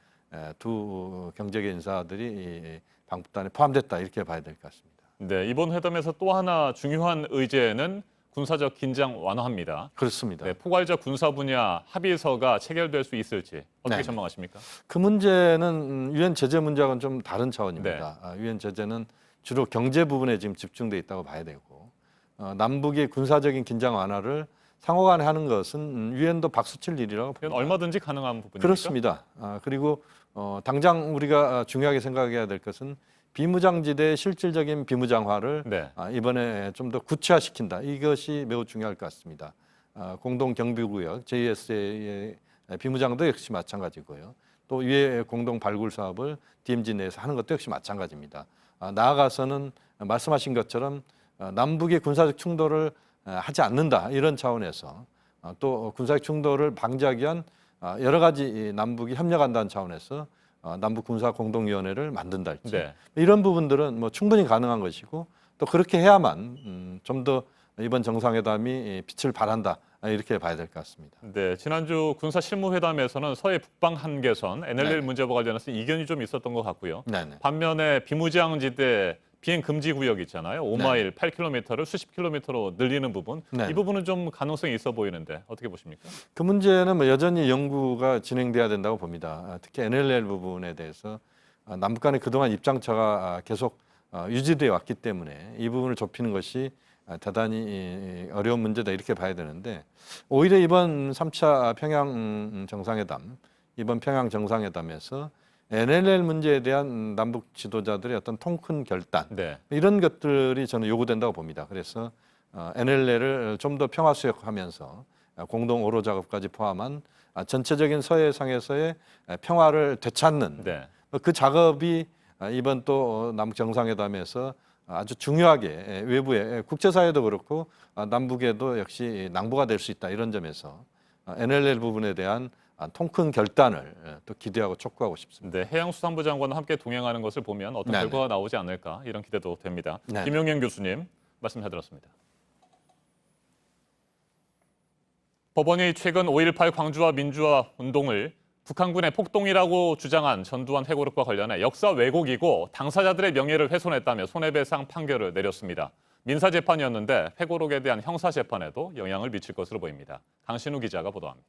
두 경제계 인사들이 방북단에 포함됐다 이렇게 봐야 될 것 같습니다. 네, 이번 회담에서 또 하나 중요한 의제는 군사적 긴장 완화입니다. 그렇습니다. 네, 포괄적 군사 분야 합의서가 체결될 수 있을지 어떻게 네. 전망하십니까? 그 문제는 유엔 제재 문제와는 좀 다른 차원입니다. 유엔 제재는 주로 경제 부분에 지금 집중돼 있다고 봐야 되고 남북의 군사적인 긴장 완화를 상호간에 하는 것은 유엔도 박수칠 일이라고 봅니다. 얼마든지 가능한 부분입니까? 그렇습니다. 그리고 당장 우리가 중요하게 생각해야 될 것은 비무장지대의 실질적인 비무장화를 네. 이번에 좀 더 구체화시킨다. 이것이 매우 중요할 것 같습니다. 공동경비구역 JSA의 비무장도 역시 마찬가지고요. 또 위에 공동 발굴 사업을 DMZ 내에서 하는 것도 역시 마찬가지입니다. 나아가서는 말씀하신 것처럼 남북의 군사적 충돌을 하지 않는다. 이런 차원에서 또 군사적 충돌을 방지하기 위한 여러 가지 남북이 협력한다는 차원에서 남북 군사 공동위원회를 만든달지 네. 이런 부분들은 뭐 충분히 가능한 것이고 또 그렇게 해야만 좀 더 이번 정상회담이 빛을 발한다 이렇게 봐야 될 것 같습니다. 네, 지난주 군사 실무회담에서는 서해 북방 한계선 NLL 네네. 문제와 관련해서 이견이 좀 있었던 것 같고요. 네네. 반면에 비무장지대 비행 금지 구역 있잖아요. 5마일 8km를 수십 킬로미터로 늘리는 부분. 네. 이 부분은 좀 가능성이 있어 보이는데 어떻게 보십니까? 그 문제는 뭐 여전히 연구가 진행돼야 된다고 봅니다. 특히 NLL 부분에 대해서 남북 간의 그동안 입장차가 계속 유지되어 왔기 때문에 이 부분을 좁히는 것이 대단히 어려운 문제다 이렇게 봐야 되는데 오히려 이번 3차 평양 정상회담, 이번 평양 정상회담에서 NLL 문제에 대한 남북 지도자들의 어떤 통큰 결단 네. 이런 것들이 저는 요구된다고 봅니다. 그래서 NLL을 좀 더 평화 수역하면서 공동 오로 작업까지 포함한 전체적인 서해상에서의 평화를 되찾는 네. 그 작업이 이번 또 남북 정상회담에서 아주 중요하게 외부에 국제사회도 그렇고 남북에도 역시 낭보가 될 수 있다 이런 점에서 NLL 부분에 대한 통큰 결단을 또 기대하고 촉구하고 싶습니다. 네, 해양수산부 장관과 함께 동행하는 것을 보면 어떤 네네. 결과가 나오지 않을까 이런 기대도 됩니다. 네네. 김용현 교수님 말씀 잘 들었습니다. 법원이 최근 5.18 광주와 민주화 운동을 북한군의 폭동이라고 주장한 전두환 회고록과 관련해 역사 왜곡이고 당사자들의 명예를 훼손했다며 손해배상 판결을 내렸습니다. 민사재판이었는데 회고록에 대한 형사재판에도 영향을 미칠 것으로 보입니다. 강신우 기자가 보도합니다.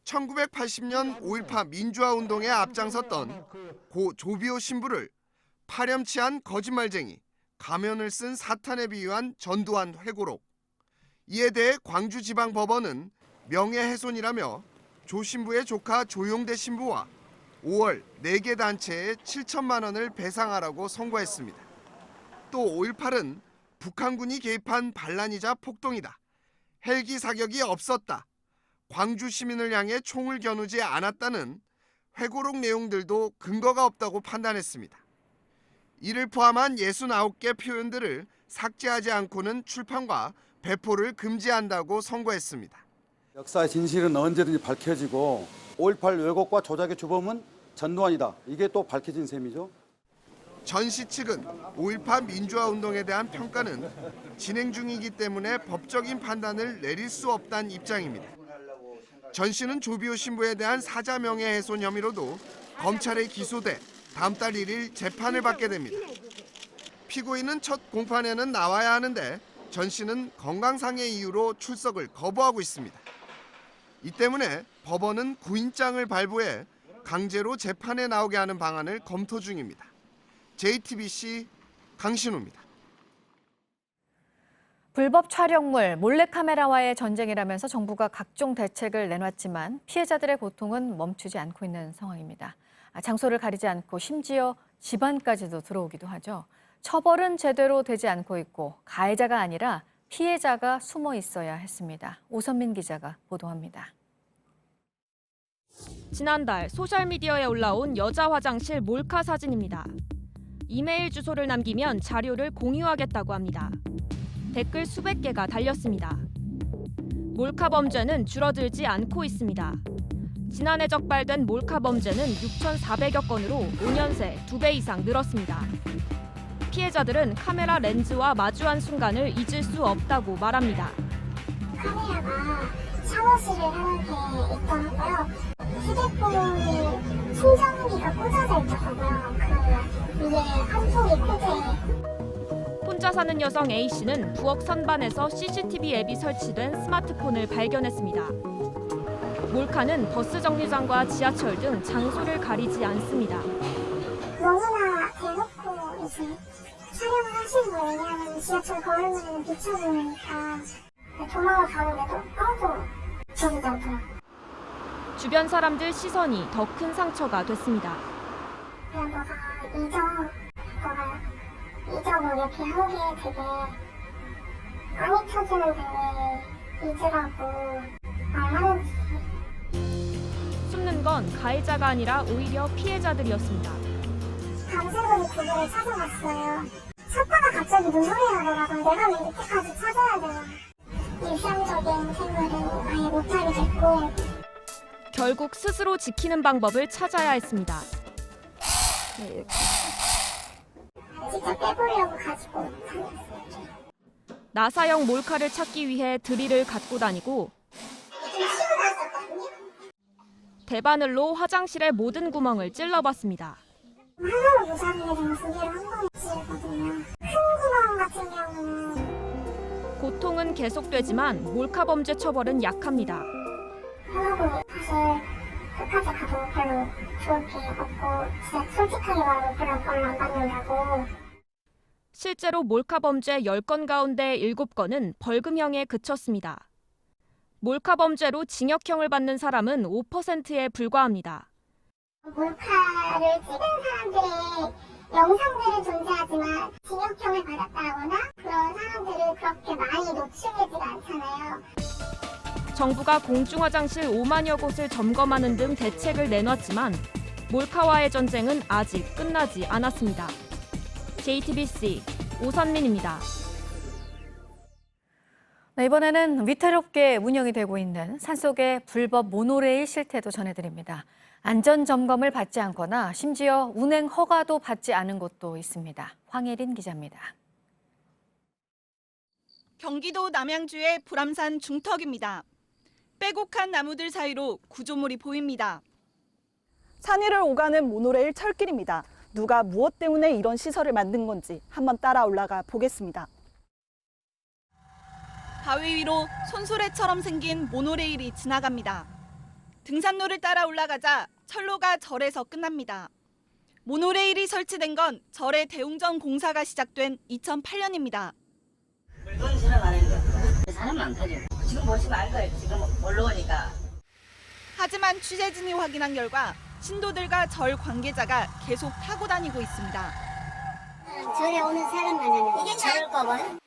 1980년 5.18 민주화 운동에 앞장섰던 고 조비오 신부를 파렴치한 거짓말쟁이, 가면을 쓴 사탄에 비유한 전두환 회고록. 이에 대해 광주지방법원은 명예훼손이라며 조 신부의 조카 조용대 신부와 5월 4개 단체에 7천만 원을 배상하라고 선고했습니다. 또 5.18은 북한군이 개입한 반란이자 폭동이다. 헬기 사격이 없었다. 광주 시민을 향해 총을 겨누지 않았다는 회고록 내용들도 근거가 없다고 판단했습니다. 이를 포함한 69개 표현들을 삭제하지 않고는 출판과 배포를 금지한다고 선고했습니다. 역사의 진실은 언제든지 밝혀지고 5.18 왜곡과 조작의 주범은 전두환이다. 이게 또 밝혀진 셈이죠. 전시 측은 5.18 민주화 운동에 대한 평가는 진행 중이기 때문에 법적인 판단을 내릴 수 없다는 입장입니다. 전 씨는 조비오 신부에 대한 사자 명예훼손 혐의로도 검찰에 기소돼 다음 달 1일 재판을 받게 됩니다. 피고인은 첫 공판에는 나와야 하는데 전 씨는 건강상의 이유로 출석을 거부하고 있습니다. 이 때문에 법원은 구인장을 발부해 강제로 재판에 나오게 하는 방안을 검토 중입니다. JTBC 강신호입니다. 불법 촬영물, 몰래카메라와의 전쟁이라면서 정부가 각종 대책을 내놨지만 피해자들의 고통은 멈추지 않고 있는 상황입니다. 장소를 가리지 않고 심지어 집안까지도 들어오기도 하죠. 처벌은 제대로 되지 않고 있고 가해자가 아니라 피해자가 숨어 있어야 했습니다. 오선민 기자가 보도합니다. 지난달 소셜미디어에 올라온 여자 화장실 몰카 사진입니다. 이메일 주소를 남기면 자료를 공유하겠다고 합니다. 댓글 수백 개가 달렸습니다. 몰카 범죄는 줄어들지 않고 있습니다. 지난해 적발된 몰카 범죄는 6,400여 건으로 5년 새 2배 이상 늘었습니다. 피해자들은 카메라 렌즈와 마주한 순간을 잊을 수 없다고 말합니다. 카메라가 샤워실에 하나 있더라고요. 휴대폰에 충전기가 꽂아져 있더라고요. 그 위에 한 통이 코드에. 혼자 사는 여성 A씨는 부엌 선반에서 CCTV 앱이 설치된 스마트폰을 발견했습니다. 몰카는 버스 정류장과 지하철 등 장소를 가리지 않습니다. 너무나 대놓고 이제 촬영을 하시는 거예요. 왜냐하면 지하철 거울문에는 비춰보니까 도망을 가는데도 아무도 쳐주지 않더라고요. 주변 사람들 시선이 더 큰 상처가 됐습니다. 그냥 너가 너가 뭐 이렇게 한 게 되게 안 잊혀지는데 왜 잊으라고 말하는지. 숨는 건 가해자가 아니라 오히려 피해자들이었습니다. 밤새도록 그분을 찾아갔어요. 찾다가 갑자기 눈물이 나더라고요. 내가 왜 이렇게까지 찾아야 되나. 일상적인 생활은 아예 못하게 됐고. 결국 스스로 지키는 방법을 찾아야 했습니다. 직접 빼보려고 가지고 다녔어요. 나사형 몰카를 찾기 위해 드릴을 갖고 다니고 대바늘로 화장실의 모든 구멍을 찔러봤습니다. 하나로 모자르게 되면 두 개를 한 번에 찌르거든요. 큰 구멍 같은 경우는 고통은 계속되지만 몰카 범죄 처벌은 약합니다. 하고 사실 끝까지 가도 별로 좋을 게 없고 진짜 솔직하게 말하면 별로 벌을 안 받는다고. 실제로 몰카 범죄 10건 가운데 7건은 벌금형에 그쳤습니다. 몰카 범죄로 징역형을 받는 사람은 5%에 불과합니다. 몰카를 찍은 사람들의 영상들은 존재하지만 징역형을 받았다거나 그런 사람들은 그렇게 많이 노출되지가 않잖아요. 정부가 공중화장실 5만여 곳을 점검하는 등 대책을 내놨지만 몰카와의 전쟁은 아직 끝나지 않았습니다. JTBC 오선민입니다. 네, 이번에는 위태롭게 운영이 되고 있는 산속의 불법 모노레일 실태도 전해드립니다. 안전점검을 받지 않거나 심지어 운행 허가도 받지 않은 곳도 있습니다. 황예린 기자입니다. 경기도 남양주의 보람산 중턱입니다. 빼곡한 나무들 사이로 구조물이 보입니다. 산 위를 오가는 모노레일 철길입니다. 누가 무엇 때문에 이런 시설을 만든 건지 한번 따라 올라가 보겠습니다. 바위 위로 손수레처럼 생긴 모노레일이 지나갑니다. 등산로를 따라 올라가자 철로가 절에서 끝납니다. 모노레일이 설치된 건 절의 대웅전 공사가 시작된 2008년입니다. 돈 실어가는 거. 사람 많거든. 지금 보시면 알 거예요. 지금 올라오니까. 하지만 취재진이 확인한 결과 신도들과 절 관계자가 계속 타고 다니고 있습니다. 절에 오는 사람 많아요. 이게 절일까 봐요.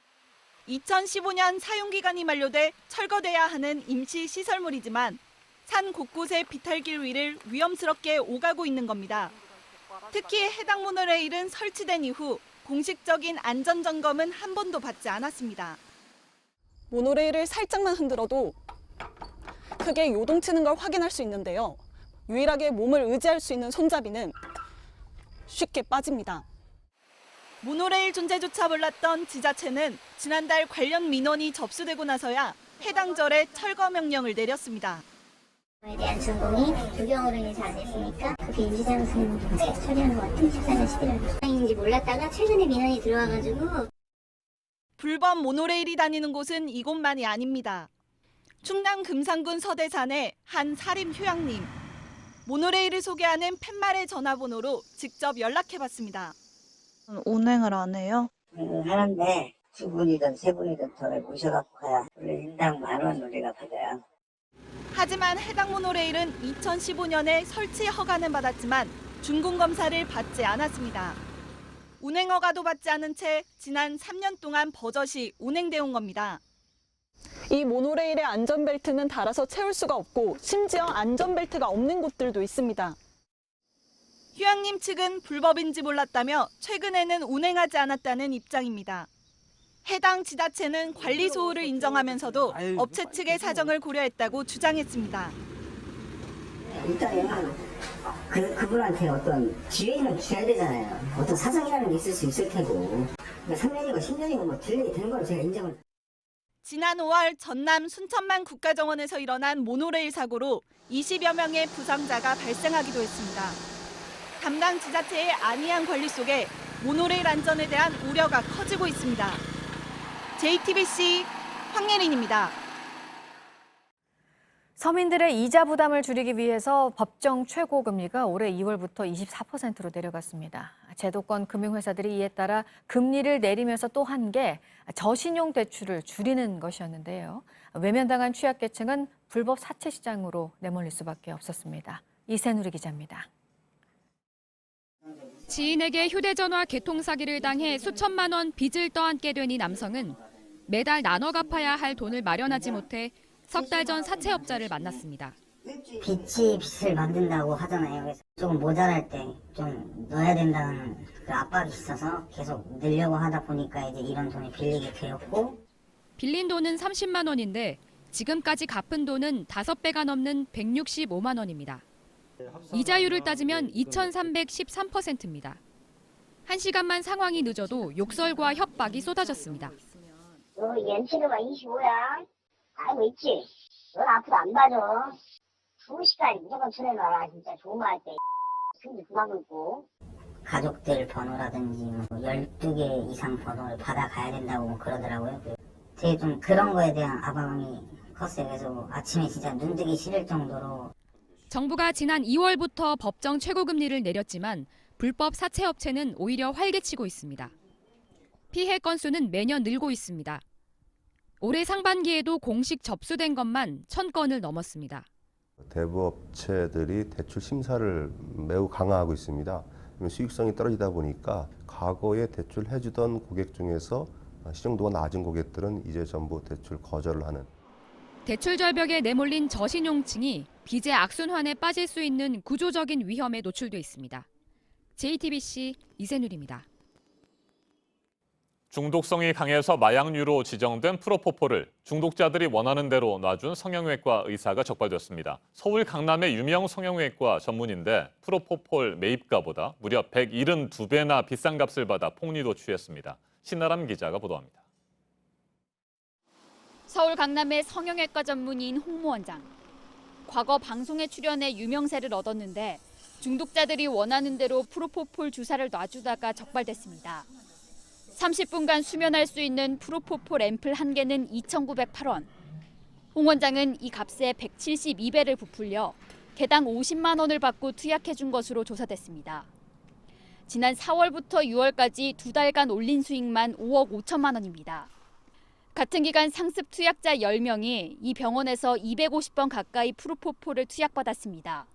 2015년 사용기간이 만료돼 철거돼야 하는 임시 시설물이지만 산 곳곳의 비탈길 위를 위험스럽게 오가고 있는 겁니다. 특히 해당 모노레일은 설치된 이후 공식적인 안전점검은 한 번도 받지 않았습니다. 모노레일을 살짝만 흔들어도 크게 요동치는 걸 확인할 수 있는데요. 유일하게 몸을 의지할 수 있는 손잡이는 쉽게 빠집니다. 모노레일 존재조차 몰랐던 지자체는 지난달 관련 민원이 접수되고 나서야 해당 절에 철거 명령을 내렸습니다. 에 대한 준공이 부경으로 인해서 안 됐으니까 그 임시장소는 처리하는 것 같은 14년 11월. 인지 몰랐다가 최근에 민원이 들어와가지고. 불법 모노레일이 다니는 곳은 이곳만이 아닙니다. 충남 금산군 서대산의 한 사립 휴양림. 모노레일을 소개하는 팻말의 전화번호로 직접 연락해봤습니다. 운행을 안 해요? 하는데 2분이든 3분이든 더 모셔갖고 가야 원래 인당 10,000원 우리가 받아요. 하지만 해당 모노레일은 2015년에 설치 허가는 받았지만 준공 검사를 받지 않았습니다. 운행 허가도 받지 않은 채 지난 3년 동안 버젓이 운행돼 온 겁니다. 이 모노레일의 안전벨트는 달아서 채울 수가 없고 심지어 안전벨트가 없는 곳들도 있습니다. 휴양림 측은 불법인지 몰랐다며 최근에는 운행하지 않았다는 입장입니다. 해당 지자체는 관리 소홀을 인정하면서도 업체 측의 사정을 고려했다고 주장했습니다. 일단은 그분한테 어떤 기회는 줘야 되잖아요. 어떤 사정이라는 게 있을 수 있을 테고. 3년이고 10년이고 뭐 딜레이 된 걸 제가 인정을. 지난 5월 전남 순천만 국가정원에서 일어난 모노레일 사고로 20여 명의 부상자가 발생하기도 했습니다. 담당 지자체의 안이한 관리 속에 모노레일 안전에 대한 우려가 커지고 있습니다. JTBC 황예린입니다. 서민들의 이자 부담을 줄이기 위해서 법정 최고금리가 올해 2월부터 24%로 내려갔습니다. 제도권 금융회사들이 이에 따라 금리를 내리면서 또 한 게 저신용 대출을 줄이는 것이었는데요. 외면당한 취약계층은 불법 사채 시장으로 내몰릴 수밖에 없었습니다. 이세누리 기자입니다. 지인에게 휴대전화 개통 사기를 당해 수천만 원 빚을 떠안게 된 이 남성은 매달 나눠 갚아야 할 돈을 마련하지 못해 석 달 전 사채업자를 만났습니다. 빚이 빚을 만든다고 하잖아요. 그래서 조금 모자랄 때 좀 넣어야 된다는 그 압박이 있어서 계속 늘려고 하다 보니까 이제 이런 돈을 빌리게 되었고. 빌린 돈은 30만 원인데 지금까지 갚은 돈은 5배가 넘는 165만 원입니다. 이자율을 따지면 2,313%입니다. 1시간만 상황이 늦어도 욕설과 협박이 쏟아졌습니다. 너 연체료가 25야. 알고 있지? 넌 앞으로 안 봐줘. 2시까지 무조건 쳐내놔라. 진짜 좋은 말 할 때. 승리 그만 긁고. 가족들 번호라든지 뭐 12개 이상 번호를 받아가야 된다고 뭐 그러더라고요. 되게 좀 그런 거에 대한 압박감이 컸어요. 그래서 아침에 진짜 눈 뜨기 싫을 정도로. 정부가 지난 2월부터 법정 최고금리를 내렸지만 불법 사채업체는 오히려 활개치고 있습니다. 피해 건수는 매년 늘고 있습니다. 올해 상반기에도 공식 접수된 것만 1,000건을 넘었습니다. 대부업체들이 대출 심사를 매우 강화하고 있습니다. 수익성이 떨어지다 보니까 과거에 대출 해주던 고객 중에서 신용도가 낮은 고객들은 이제 전부 대출 거절을 하는. 대출 절벽에 내몰린 저신용층이 빚의 악순환에 빠질 수 있는 구조적인 위험에 노출돼 있습니다. JTBC 이세누리입니다. 중독성이 강해서 마약류로 지정된 프로포폴을 중독자들이 원하는 대로 놔준 성형외과 의사가 적발됐습니다. 서울 강남의 유명 성형외과 전문인데 프로포폴 매입가보다 무려 172배나 비싼 값을 받아 폭리도 취했습니다. 신나람 기자가 보도합니다. 서울 강남의 성형외과 전문의인 홍모 원장. 과거 방송에 출연해 유명세를 얻었는데 중독자들이 원하는 대로 프로포폴 주사를 놔주다가 적발됐습니다. 30분간 수면할 수 있는 프로포폴 앰플 한 개는 2,908원. 홍 원장은 이 값에 172배를 부풀려 개당 50만 원을 받고 투약해 준 것으로 조사됐습니다. 지난 4월부터 6월까지 2달간 올린 수익만 5억 5천만 원입니다. 같은 기간 상습 투약자 10명이 이 병원에서 250번 가까이 프로포폴을 투약받았습니다.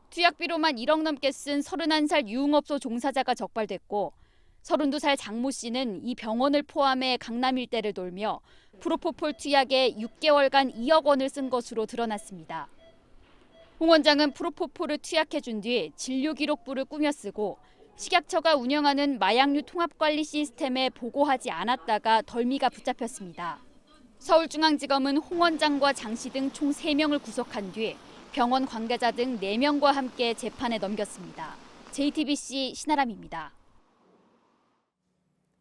투약비로만 1억 넘게 쓴 31살 유흥업소 종사자가 적발됐고 32살 장모 씨는 이 병원을 포함해 강남 일대를 돌며 프로포폴 투약에 6개월간 2억 원을 쓴 것으로 드러났습니다. 홍 원장은 프로포폴을 투약해준 뒤 진료기록부를 꾸며 쓰고 식약처가 운영하는 마약류 통합관리 시스템에 보고하지 않았다가 덜미가 붙잡혔습니다. 서울중앙지검은 홍 원장과 장 씨 등 총 3명을 구속한 뒤 병원 관계자 등 4명과 함께 재판에 넘겼습니다. JTBC 신아람입니다.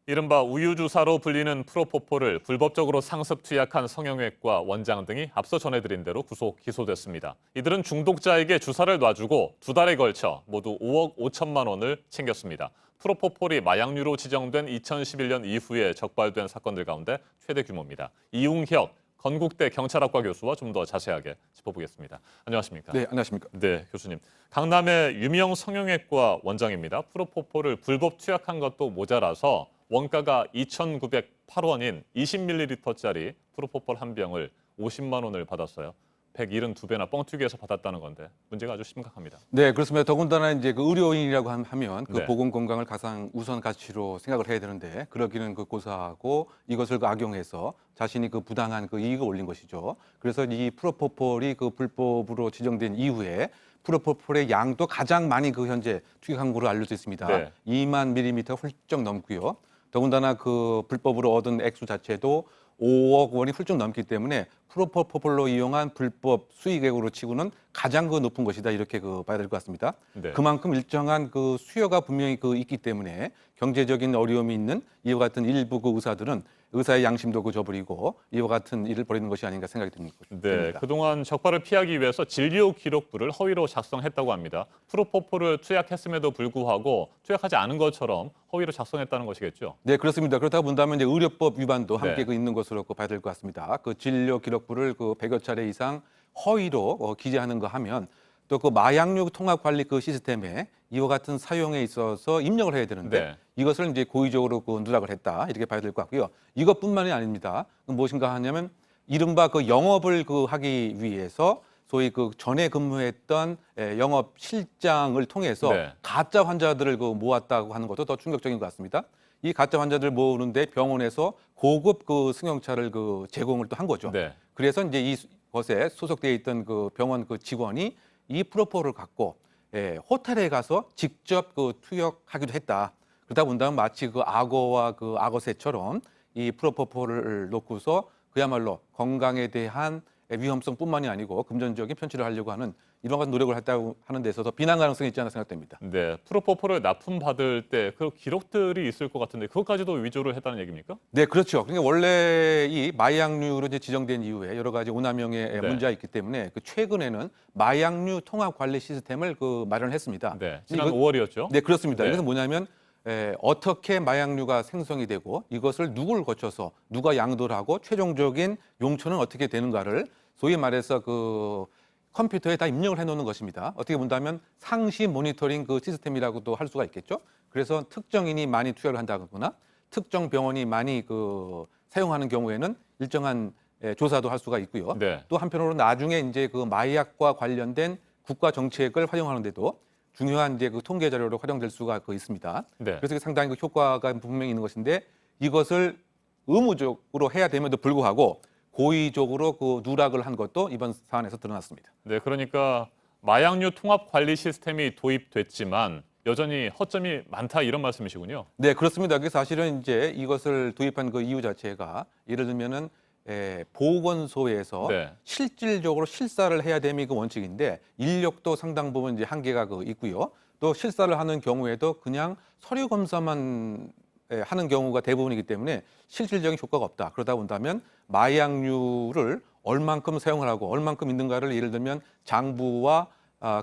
이른바 우유주사로 불리는 프로포폴을 불법적으로 상습 투약한 성형외과 원장 등이 앞서 전해드린 대로 구속 기소됐습니다. 이들은 중독자에게 주사를 놔주고 2달에 걸쳐 모두 5억 5천만 원을 챙겼습니다. 프로포폴이 마약류로 지정된 2011년 이후에 적발된 사건들 가운데 최대 규모입니다. 이웅혁 건국대 경찰학과 교수와 좀 더 자세하게 짚어보겠습니다. 안녕하십니까? 네, 안녕하십니까? 네, 교수님. 강남의 유명 성형외과 원장입니다. 프로포폴을 불법 투약한 것도 모자라서 원가가 2,908원인 20ml짜리 프로포폴 한 병을 50만 원을 받았어요. 172배나 뻥튀기해서 받았다는 건데 문제가 아주 심각합니다. 네, 그렇습니다. 더군다나 이제 그 의료인이라고 하면 그 네. 보건 건강을 가장 우선 가치로 생각을 해야 되는데 그러기는 그 고사하고 이것을 그 악용해서 자신이 그 부당한 그 이익을 올린 것이죠. 그래서 이 프로포폴이 그 불법으로 지정된 이후에 프로포폴의 양도 가장 많이 그 현재 투약한 것으로 알려져 있습니다. 네. 2만 밀리미터가 훌쩍 넘고요. 더군다나 그 불법으로 얻은 액수 자체도 5억 원이 훌쩍 넘기 때문에 프로포폴로 이용한 불법 수익액으로 치고는 가장 그 높은 것이다 이렇게 그 봐야 될 것 같습니다. 네. 그만큼 일정한 그 수요가 분명히 그 있기 때문에 경제적인 어려움이 있는 이와 같은 일부 그 의사들은 의사의 양심도 그 저버리고 이와 같은 일을 벌이는 것이 아닌가 생각이 듭니다. 네, 그동안 적발을 피하기 위해서 진료 기록부를 허위로 작성했다고 합니다. 프로포폴을 투약했음에도 불구하고 투약하지 않은 것처럼 허위로 작성했다는 것이겠죠? 네, 그렇습니다. 그렇다고 본다면 이제 의료법 위반도 함께 네. 그 있는 것으로 그 봐야 될 것 같습니다. 그 진료 기록부를 그 100여 차례 이상 허위로 기재하는 거 하면 또 그 마약류 통합 관리 그 시스템에 이와 같은 사용에 있어서 입력을 해야 되는데 네. 이것을 이제 고의적으로 그 누락을 했다 이렇게 봐야 될 것 같고요. 이것뿐만이 아닙니다. 무엇인가 하냐면 이른바 그 영업을 그 하기 위해서 소위 그 전에 근무했던 영업 실장을 통해서 네. 가짜 환자들을 그 모았다고 하는 것도 더 충격적인 것 같습니다. 이 가짜 환자들 모으는데 병원에서 고급 그 승용차를 그 제공을 또 한 거죠. 네. 그래서 이제 이것에 소속되어 있던 그 병원 그 직원이 이 프로포폴을 갖고 호텔에 가서 직접 그 투약하기도 했다. 그러다 본다면 마치 그 악어와 그 악어새처럼 이 프로포폴을 놓고서 그야말로 건강에 대한 위험성뿐만이 아니고 금전적인 편취를 하려고 하는 이런 같은 노력을 했다고 하는 데 있어서 비난 가능성이 있지 않나 생각됩니다. 네, 프로포폴을 납품받을 때 그 기록들이 있을 것 같은데 그것까지도 위조를 했다는 얘기입니까? 네, 그렇죠. 그러니까 원래 이 마약류로 이제 지정된 이후에 여러 가지 오남용의 네. 문제가 있기 때문에 그 최근에는 마약류 통합 관리 시스템을 그 마련했습니다. 네, 지난 5월이었죠? 네, 그렇습니다. 네. 그래서 뭐냐면 어떻게 마약류가 생성이 되고 이것을 누구를 거쳐서 누가 양도를 하고 최종적인 용처는 어떻게 되는가를 소위 말해서 그 컴퓨터에 다 입력을 해놓는 것입니다. 어떻게 본다면 상시 모니터링 그 시스템이라고도 할 수가 있겠죠. 그래서 특정인이 많이 투여를 한다거나 특정 병원이 많이 그 사용하는 경우에는 일정한 조사도 할 수가 있고요. 네. 또 한편으로 나중에 이제 그 마약과 관련된 국가 정책을 활용하는데도 중요한 이제 그 통계 자료로 활용될 수가 그 있습니다. 네. 그래서 상당히 그 효과가 분명히 있는 것인데 이것을 의무적으로 해야 됨에도 불구하고 고의적으로 그 누락을 한 것도 이번 사안에서 드러났습니다. 네, 그러니까 마약류 통합 관리 시스템이 도입됐지만 여전히 허점이 많다 이런 말씀이시군요. 네, 그렇습니다. 그래서 사실은 이제 이것을 도입한 그 이유 자체가 예를 들면은 보건소에서 네. 실질적으로 실사를 해야 됨이 그 원칙인데 인력도 상당 부분 이제 한계가 그 있고요. 또 실사를 하는 경우에도 그냥 서류 검사만 하는 경우가 대부분이기 때문에 실질적인 효과가 없다. 그러다 본다면 마약류를 얼만큼 사용을 하고 얼만큼 있는가를 예를 들면 장부와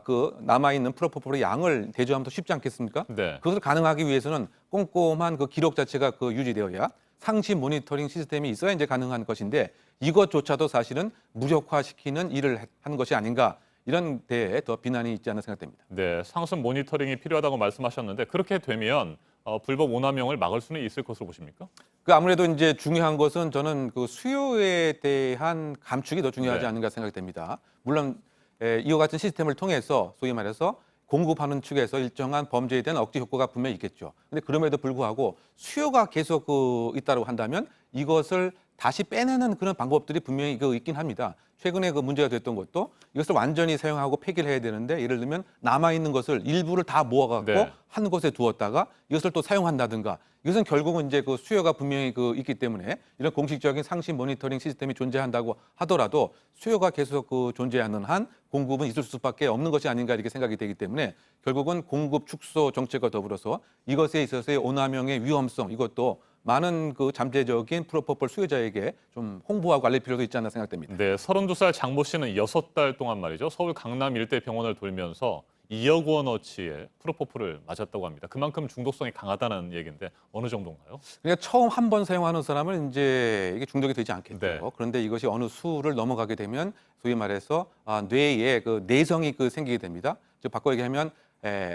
그 남아있는 프로포폴의 양을 대조하면 더 쉽지 않겠습니까? 네. 그것을 가능하기 위해서는 꼼꼼한 그 기록 자체가 그 유지되어야 상시 모니터링 시스템이 있어야 이제 가능한 것인데 이것조차도 사실은 무력화시키는 일을 한 것이 아닌가 이런 데에 더 비난이 있지 않나 생각됩니다. 네, 상습 모니터링이 필요하다고 말씀하셨는데 그렇게 되면 불법 오남용을 막을 수는 있을 것으로 보십니까? 그 아무래도 이제 중요한 것은 저는 그 수요에 대한 감축이 더 중요하지 네. 않은가 생각이 됩니다. 물론 이와 같은 시스템을 통해서 소위 말해서 공급하는 측에서 일정한 범죄에 대한 억제 효과가 분명히 있겠죠. 근데 그럼에도 불구하고 수요가 계속 있다고 한다면 이것을 다시 빼내는 그런 방법들이 분명히 있긴 합니다. 최근에 그 문제가 됐던 것도 이것을 완전히 사용하고 폐기를 해야 되는데 예를 들면 남아있는 것을 일부를 다 모아갖고 네. 한 곳에 두었다가 이것을 또 사용한다든가 이것은 결국은 이제 그 수요가 분명히 있기 때문에 이런 공식적인 상시 모니터링 시스템이 존재한다고 하더라도 수요가 계속 존재하는 한 공급은 있을 수밖에 없는 것이 아닌가 이렇게 생각이 되기 때문에 결국은 공급 축소 정책과 더불어서 이것에 있어서의 오남용의 위험성 이것도 많은 그 잠재적인 프로포폴 수요자에게 좀 홍보하고 알릴 필요도 있지 않나 생각됩니다. 네, 32살 장모 씨는 6달 동안 말이죠. 서울 강남 일대 병원을 돌면서 2억 원어치의 프로포폴을 맞았다고 합니다. 그만큼 중독성이 강하다는 얘기인데 어느 정도인가요? 그러니까 처음 한 번 사용하는 사람은 이제 이게 중독이 되지 않겠죠. 네. 그런데 이것이 어느 수를 넘어가게 되면 소위 말해서 뇌에 그 내성이 생기게 됩니다. 즉 바꿔 얘기하면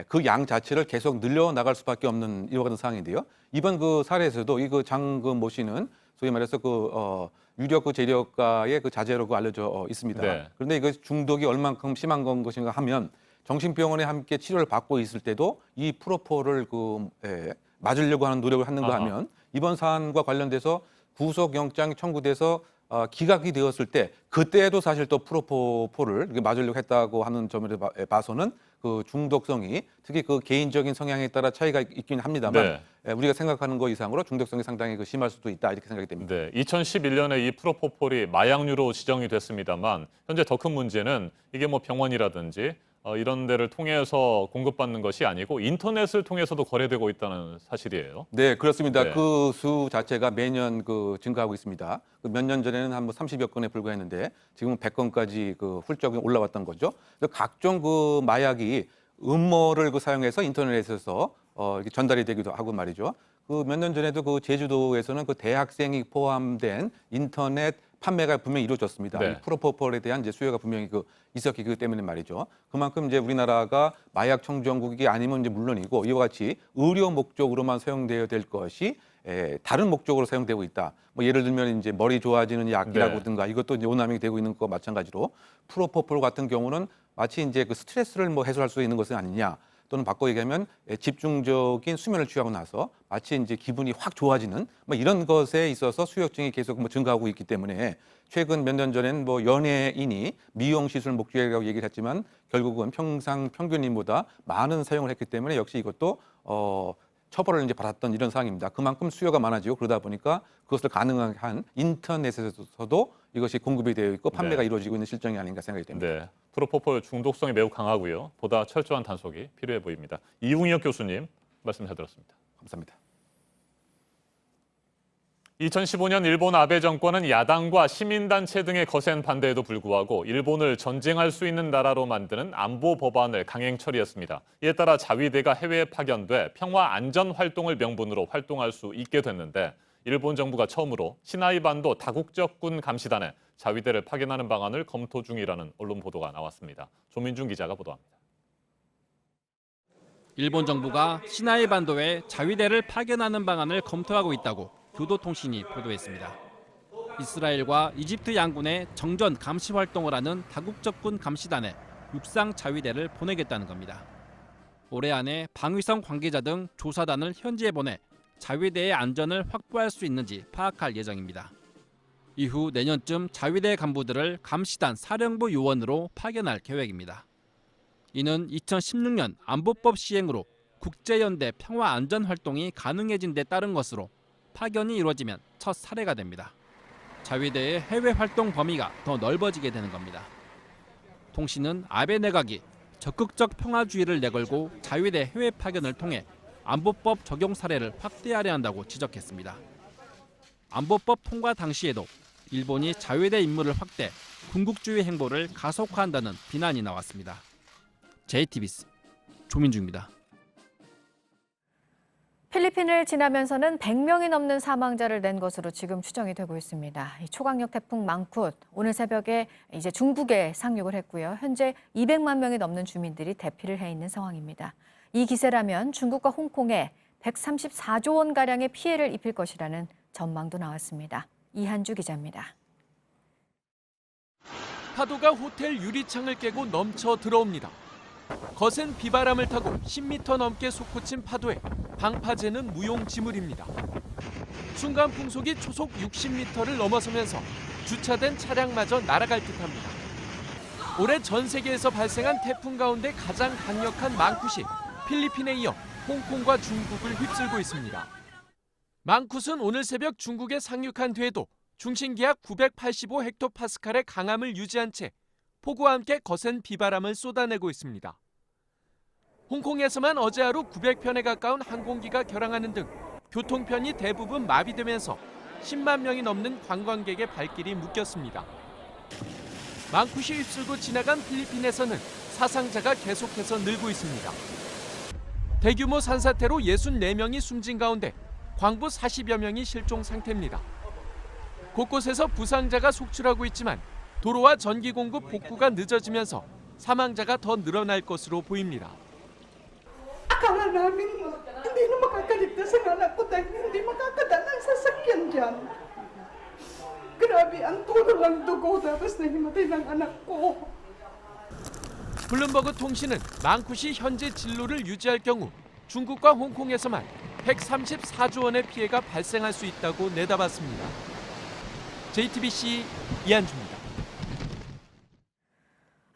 그 양 자체를 계속 늘려 나갈 수밖에 없는 이와 같은 상황인데요. 이번 그 사례에서도 이 장모 씨는 소위 말해서 유력 재력가의 자제로 알려져 있습니다. 네. 그런데 이거 중독이 얼만큼 심한 것인가 하면 정신병원에 함께 치료를 받고 있을 때도 이 프로폴을 맞으려고 하는 노력을 하는가 하면 이번 사안과 관련돼서 구속영장 청구돼서 기각이 되었을 때 그때도 사실 또 프로포폴을 맞으려고 했다고 하는 점을 봐서는 그 중독성이 특히 그 개인적인 성향에 따라 차이가 있긴 합니다만 우리가 생각하는 것 이상으로 중독성이 상당히 심할 수도 있다 이렇게 생각이 됩니다. 네, 2011년에 이 프로포폴이 마약류로 지정이 됐습니다만 현재 더 큰 문제는 이게 뭐 병원이라든지 이런 데를 통해서 공급받는 것이 아니고 인터넷을 통해서도 거래되고 있다는 사실이에요. 네, 그렇습니다. 네. 그 수 자체가 매년 증가하고 있습니다. 몇 년 전에는 한 30여 건에 불과했는데 지금은 100건까지 훌쩍 올라왔던 거죠. 각종 마약이 음모를 사용해서 인터넷에서 이렇게 전달이 되기도 하고 말이죠. 몇 년 전에도 제주도에서는 대학생이 포함된 인터넷 판매가 분명히 이루어졌습니다. 네. 이 프로포폴에 대한 수요가 분명히 있었기 때문에 말이죠. 그만큼 이제 우리나라가 마약 청정국이 아니면 이제 물론이고 이와 같이 의료 목적으로만 사용되어야 될 것이 다른 목적으로 사용되고 있다. 뭐 예를 들면 이제 머리 좋아지는 약이라든가 이것도 이제 오남용이 되고 있는 것과 마찬가지로 프로포폴 같은 경우는 마치 이제 스트레스를 해소할 수 있는 것은 아니냐. 또는 바꿔 얘기하면 집중적인 수면을 취하고 나서 마치 이제 기분이 확 좋아지는 이런 것에 있어서 수요증이 계속 증가하고 있기 때문에 최근 몇 년 전엔 연예인이 미용 시술 목적이라고 얘기를 했지만 결국은 평균인보다 많은 사용을 했기 때문에 역시 이것도 처벌을 이제 받았던 이런 상황입니다. 그만큼 수요가 많아지고 그러다 보니까 그것을 가능하게 한 인터넷에서도 이것이 공급이 되어 있고 판매가 이루어지고 있는 실정이 아닌가 생각이 됩니다. 네, 프로포폴 중독성이 매우 강하고요. 보다 철저한 단속이 필요해 보입니다. 이웅혁 교수님 말씀 잘 들었습니다. 감사합니다. 2015년 일본 아베 정권은 야당과 시민단체 등의 거센 반대에도 불구하고 일본을 전쟁할 수 있는 나라로 만드는 안보 법안을 강행 처리했습니다. 이에 따라 자위대가 해외에 파견돼 평화 안전 활동을 명분으로 활동할 수 있게 됐는데 일본 정부가 처음으로 시나이 반도 다국적 군 감시단에 자위대를 파견하는 방안을 검토 중이라는 언론 보도가 나왔습니다. 조민중 기자가 보도합니다. 일본 정부가 시나이 반도에 자위대를 파견하는 방안을 검토하고 있다고 교도통신이 보도했습니다. 이스라엘과 이집트 양군의 정전 감시 활동을 하는 다국적 군 감시단에 육상 자위대를 보내겠다는 겁니다. 올해 안에 방위성 관계자 등 조사단을 현지에 보내 자위대의 안전을 확보할 수 있는지 파악할 예정입니다. 이후 내년쯤 자위대 간부들을 감시단 사령부 요원으로 파견할 계획입니다. 이는 2016년 안보법 시행으로 국제연대 평화안전활동이 가능해진 데 따른 것으로 파견이 이루어지면 첫 사례가 됩니다. 자위대의 해외 활동 범위가 더 넓어지게 되는 겁니다. 통신은 아베 내각이 적극적 평화주의를 내걸고 자위대 해외 파견을 통해 안보법 적용 사례를 확대하려 한다고 지적했습니다. 안보법 통과 당시에도 일본이 자위대 임무를 확대, 군국주의 행보를 가속화한다는 비난이 나왔습니다. JTBC 조민주입니다. 필리핀을 지나면서는 100명이 넘는 사망자를 낸 것으로 지금 추정이 되고 있습니다. 이 초강력 태풍 망쿠 오늘 새벽에 이제 중국에 상륙을 했고요. 현재 200만 명이 넘는 주민들이 대피를 해 있는 상황입니다. 이 기세라면 중국과 홍콩에 134조 원 가량의 피해를 입힐 것이라는 전망도 나왔습니다. 이한주 기자입니다. 파도가 호텔 유리창을 깨고 넘쳐 들어옵니다. 거센 비바람을 타고 10m 넘게 솟구친 파도에 방파제는 무용지물입니다. 순간 풍속이 초속 60m를 넘어서면서 주차된 차량마저 날아갈 듯합니다. 올해 전 세계에서 발생한 태풍 가운데 가장 강력한 망쿠시, 필리핀에 이어 홍콩과 중국을 휩쓸고 있습니다. 망쿠스는 오늘 새벽 중국에 상륙한 뒤에도 중심기압 985헥토파스칼의 강함을 유지한 채 폭우와 함께 거센 비바람을 쏟아내고 있습니다. 홍콩에서만 어제 하루 900편에 가까운 항공기가 결항하는 등 교통편이 대부분 마비되면서 10만 명이 넘는 관광객의 발길이 묶였습니다. 망쿠시 휩쓸고 지나간 필리핀에서는 사상자가 계속해서 늘고 있습니다. 대규모 산사태로 64명이 숨진 가운데 광부 40여 명이 실종 상태입니다. 곳곳에서 부상자가 속출하고 있지만 도로와 전기 공급 복구가 늦어지면서 사망자가 더 늘어날 것으로 보입니다. Akala namin hindi na makakaligtas ang anak ko dahil hindi makakadaan ang sasakyan dyan. Grabe ang tulo ng dugo tapos nahimatay ng anak ko. 블룸버그 통신은 망쿠시 현재 진로를 유지할 경우 중국과 홍콩에서만 134조 원의 피해가 발생할 수 있다고 내다봤습니다. JTBC 이한주입니다.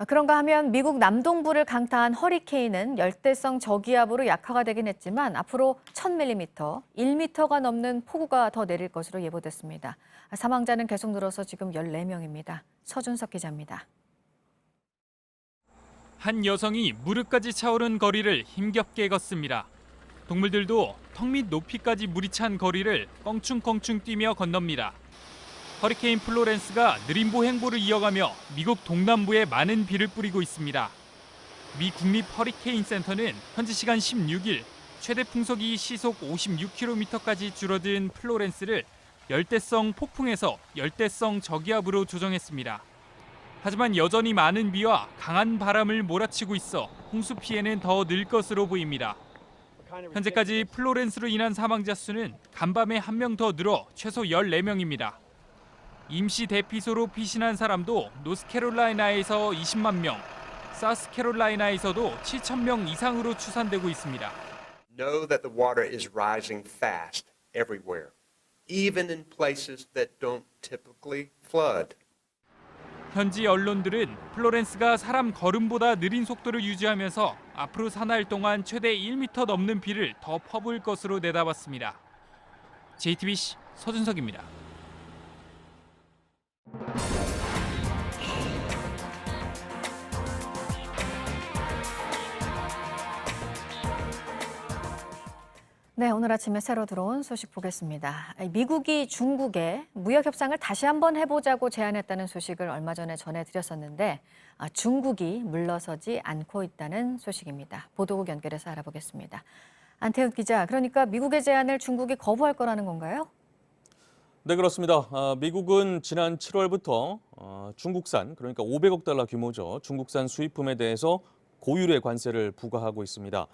그런가 하면 미국 남동부를 강타한 허리케인은 열대성 저기압으로 약화가 되긴 했지만 앞으로 1000mm, 1m가 넘는 폭우가 더 내릴 것으로 예보됐습니다. 사망자는 계속 늘어서 지금 14명입니다. 서준석 기자입니다. 한 여성이 무릎까지 차오른 거리를 힘겹게 걷습니다. 동물들도 턱 밑 높이까지 물이 찬 거리를 껑충껑충 뛰며 건넙니다. 허리케인 플로렌스가 느린 보행보를 이어가며 미국 동남부에 많은 비를 뿌리고 있습니다. 미 국립 허리케인 센터는 현지 시간 16일 최대 풍속이 시속 56km까지 줄어든 플로렌스를 열대성 폭풍에서 열대성 저기압으로 조정했습니다. 하지만 여전히 많은 비와 강한 바람을 몰아치고 있어 홍수 피해는 더 늘 것으로 보입니다. 현재까지 플로렌스로 인한 사망자 수는 간밤에 1명 더 늘어 최소 14명입니다. 임시 대피소로 피신한 사람도 노스캐롤라이나에서 20만 명, 사우스캐롤라이나에서도 7천 명 이상으로 추산되고 있습니다. Know that the water is rising fast everywhere, even in places that don't typically flood. 현지 언론들은 플로렌스가 사람 걸음보다 느린 속도를 유지하면서 앞으로 사나흘 동안 최대 1m 넘는 비를 더 퍼부을 것으로 내다봤습니다. JTBC 서준석입니다. 네, 오늘 아침에 새로 들어온 소식 보겠습니다. 미국이 중국에 무역 협상을 다시 한번 해보자고 제안했다는 소식을 얼마 전에 전해드렸었는데 중국이 물러서지 않고 있다는 소식입니다. 보도국 연결해서 알아보겠습니다. 안태훈 기자, 그러니까 미국의 제안을 중국이 거부할 거라는 건가요? 네, 그렇습니다. 미국은 지난 7월부터 중국산, 그러니까 500억 달러 규모죠. 중국산 수입품에 대해서 고율의 관세를 부과하고 있습니다.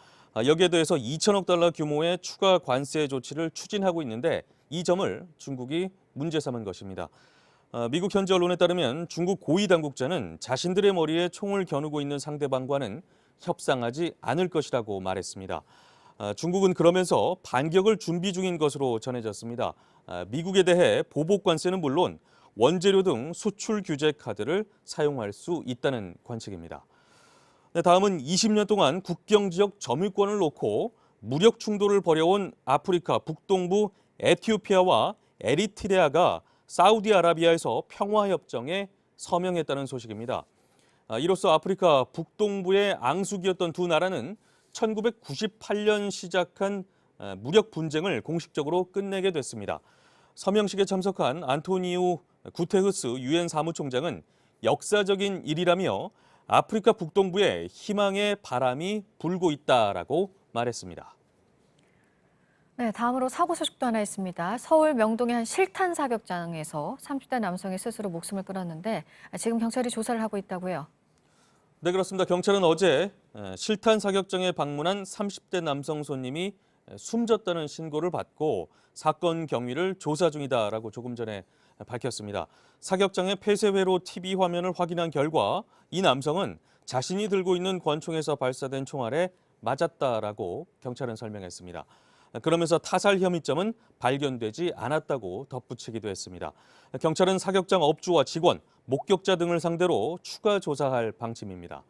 여기에 대해서 2천억 달러 규모의 추가 관세 조치를 추진하고 있는데 이 점을 중국이 문제 삼은 것입니다. 미국 현지 언론에 따르면 중국 고위 당국자는 자신들의 머리에 총을 겨누고 있는 상대방과는 협상하지 않을 것이라고 말했습니다. 중국은 그러면서 반격을 준비 중인 것으로 전해졌습니다. 미국에 대해 보복 관세는 물론 원재료 등 수출 규제 카드를 사용할 수 있다는 관측입니다. 네, 다음은 20년 동안 국경 지역 점유권을 놓고 무력 충돌을 벌여온 아프리카 북동부 에티오피아와 에리트레아가 사우디아라비아에서 평화협정에 서명했다는 소식입니다. 이로써 아프리카 북동부의 앙숙이었던 두 나라는 1998년 시작한 무력 분쟁을 공식적으로 끝내게 됐습니다. 서명식에 참석한 안토니우 구테흐스 유엔 사무총장은 역사적인 일이라며 아프리카 북동부에 희망의 바람이 불고 있다라고 말했습니다. 네, 다음으로 사고 소식도 하나 있습니다. 서울 명동의 한 실탄 사격장에서 30대 남성이 스스로 목숨을 끊었는데 지금 경찰이 조사를 하고 있다고요. 네, 그렇습니다. 경찰은 어제 실탄 사격장에 방문한 30대 남성 손님이 숨졌다는 신고를 받고 사건 경위를 조사 중이다라고 조금 전에 밝혔습니다. 사격장의 폐쇄회로 TV 화면을 확인한 결과 이 남성은 자신이 들고 있는 권총에서 발사된 총알에 맞았다라고 경찰은 설명했습니다. 그러면서 타살 혐의점은 발견되지 않았다고 덧붙이기도 했습니다. 경찰은 사격장 업주와 직원, 목격자 등을 상대로 추가 조사할 방침입니다.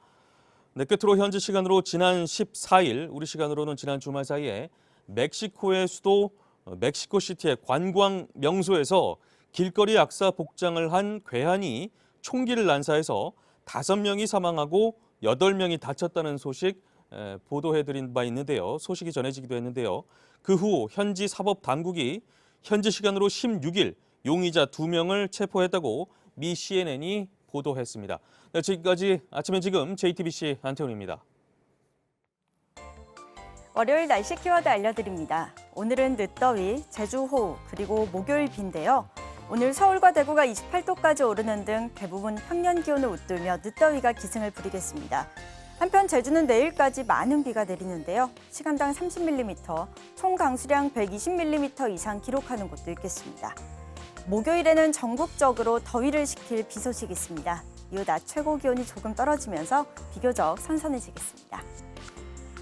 네, 끝으로 현지 시간으로 지난 14일, 우리 시간으로는 지난 주말 사이에 멕시코의 수도 멕시코시티의 관광 명소에서 길거리 악사 복장을 한 괴한이 총기를 난사해서 5명이 사망하고 8명이 다쳤다는 소식 보도해드린 바 있는데요. 소식이 전해지기도 했는데요. 그 후 현지 사법당국이 현지 시간으로 16일 용의자 2명을 체포했다고 미 CNN이 보도했습니다. 네, 지금까지 아침엔 지금 JTBC 안태훈입니다. 월요일 날씨 키워드 알려드립니다. 오늘은 늦더위, 제주호우, 그리고 목요일 비인데요. 오늘 서울과 대구가 28도까지 오르는 등 대부분 평년 기온을 웃돌며 늦더위가 기승을 부리겠습니다. 한편 제주는 내일까지 많은 비가 내리는데요. 시간당 30mm, 총 강수량 120mm 이상 기록하는 곳도 있겠습니다. 목요일에는 전국적으로 더위를 식힐 비 소식이 있습니다. 이후 낮 최고 기온이 조금 떨어지면서 비교적 선선해지겠습니다.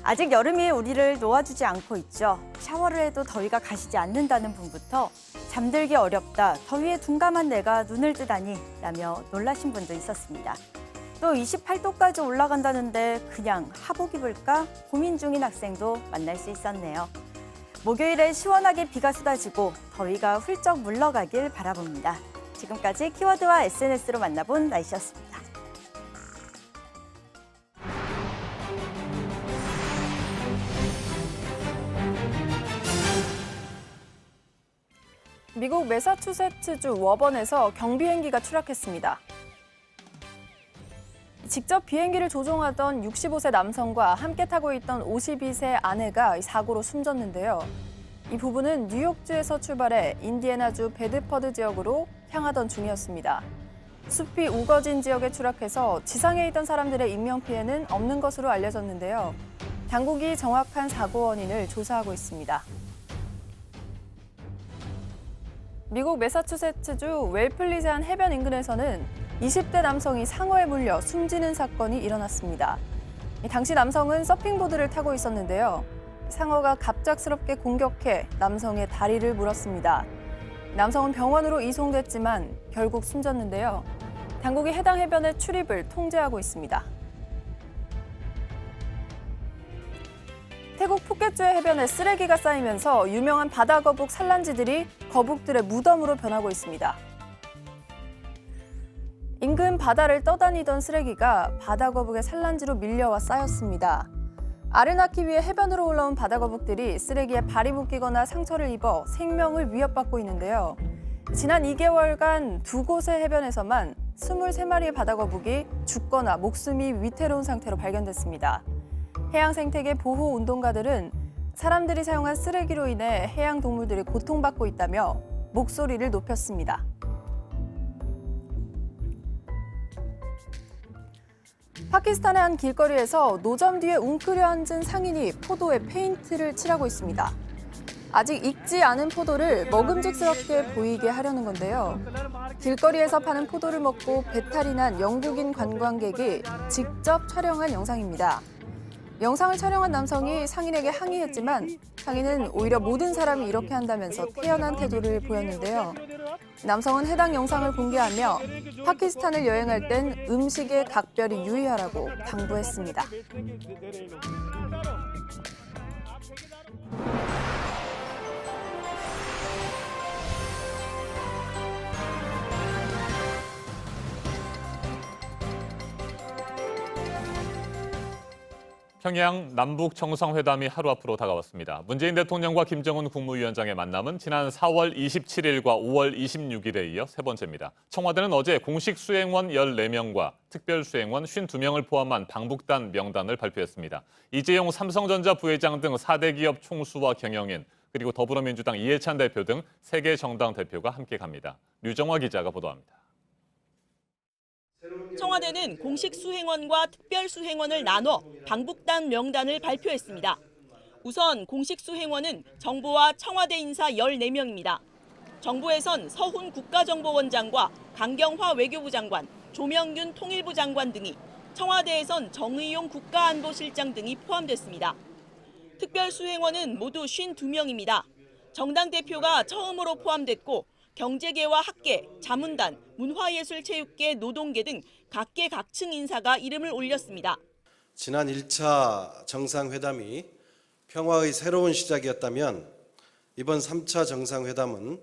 아직 여름이 우리를 놓아주지 않고 있죠. 샤워를 해도 더위가 가시지 않는다는 분부터 잠들기 어렵다, 더위에 둔감한 내가 눈을 뜨다니 라며 놀라신 분도 있었습니다. 또 28도까지 올라간다는데 그냥 하복 입을까 고민 중인 학생도 만날 수 있었네요. 목요일에 시원하게 비가 쏟아지고 더위가 훌쩍 물러가길 바라봅니다. 지금까지 키워드와 SNS로 만나본 날씨였습니다. 미국 매사추세츠주 워번에서 경비행기가 추락했습니다. 직접 비행기를 조종하던 65세 남성과 함께 타고 있던 52세 아내가 사고로 숨졌는데요. 이 부부는 뉴욕주에서 출발해 인디애나주 베드퍼드 지역으로 향하던 중이었습니다. 숲이 우거진 지역에 추락해서 지상에 있던 사람들의 인명피해는 없는 것으로 알려졌는데요. 당국이 정확한 사고 원인을 조사하고 있습니다. 미국 매사추세츠주 웰플리즈한 해변 인근에서는 20대 남성이 상어에 물려 숨지는 사건이 일어났습니다. 당시 남성은 서핑보드를 타고 있었는데요. 상어가 갑작스럽게 공격해 남성의 다리를 물었습니다. 남성은 병원으로 이송됐지만 결국 숨졌는데요. 당국이 해당 해변의 출입을 통제하고 있습니다. 태국 푸켓주의 해변에 쓰레기가 쌓이면서 유명한 바다거북 산란지들이 거북들의 무덤으로 변하고 있습니다. 인근 바다를 떠다니던 쓰레기가 바다거북의 산란지로 밀려와 쌓였습니다. 알을 낳기 위해 해변으로 올라온 바다거북들이 쓰레기에 발이 묶이거나 상처를 입어 생명을 위협받고 있는데요. 지난 2개월간 두 곳의 해변에서만 23마리의 바다거북이 죽거나 목숨이 위태로운 상태로 발견됐습니다. 해양생태계 보호운동가들은 사람들이 사용한 쓰레기로 인해 해양동물들이 고통받고 있다며 목소리를 높였습니다. 파키스탄의 한 길거리에서 노점 뒤에 웅크려 앉은 상인이 포도에 페인트를 칠하고 있습니다. 아직 익지 않은 포도를 먹음직스럽게 보이게 하려는 건데요. 길거리에서 파는 포도를 먹고 배탈이 난 영국인 관광객이 직접 촬영한 영상입니다. 영상을 촬영한 남성이 상인에게 항의했지만 상인은 오히려 모든 사람이 이렇게 한다면서 태연한 태도를 보였는데요. 남성은 해당 영상을 공개하며 파키스탄을 여행할 땐 음식에 각별히 유의하라고 당부했습니다. 평양 남북 정상회담이 하루 앞으로 다가왔습니다. 문재인 대통령과 김정은 국무위원장의 만남은 지난 4월 27일과 5월 26일에 이어 세 번째입니다. 청와대는 어제 공식 수행원 14명과 특별 수행원 52명을 포함한 방북단 명단을 발표했습니다. 이재용 삼성전자 부회장 등 4대 기업 총수와 경영인, 그리고 더불어민주당 이해찬 대표 등 3개 정당 대표가 함께 갑니다. 류정화 기자가 보도합니다. 청와대는 공식 수행원과 특별 수행원을 나눠 방북단 명단을 발표했습니다. 우선 공식 수행원은 정부와 청와대 인사 14명입니다. 정부에선 서훈 국가정보원장과 강경화 외교부 장관, 조명균 통일부 장관 등이, 청와대에선 정의용 국가안보실장 등이 포함됐습니다. 특별 수행원은 모두 52명입니다. 정당 대표가 처음으로 포함됐고 경제계와 학계, 자문단, 문화예술체육계, 노동계 등 각계 각층 인사가 이름을 올렸습니다. 지난 1차 정상회담이 평화의 새로운 시작이었다면 이번 3차 정상회담은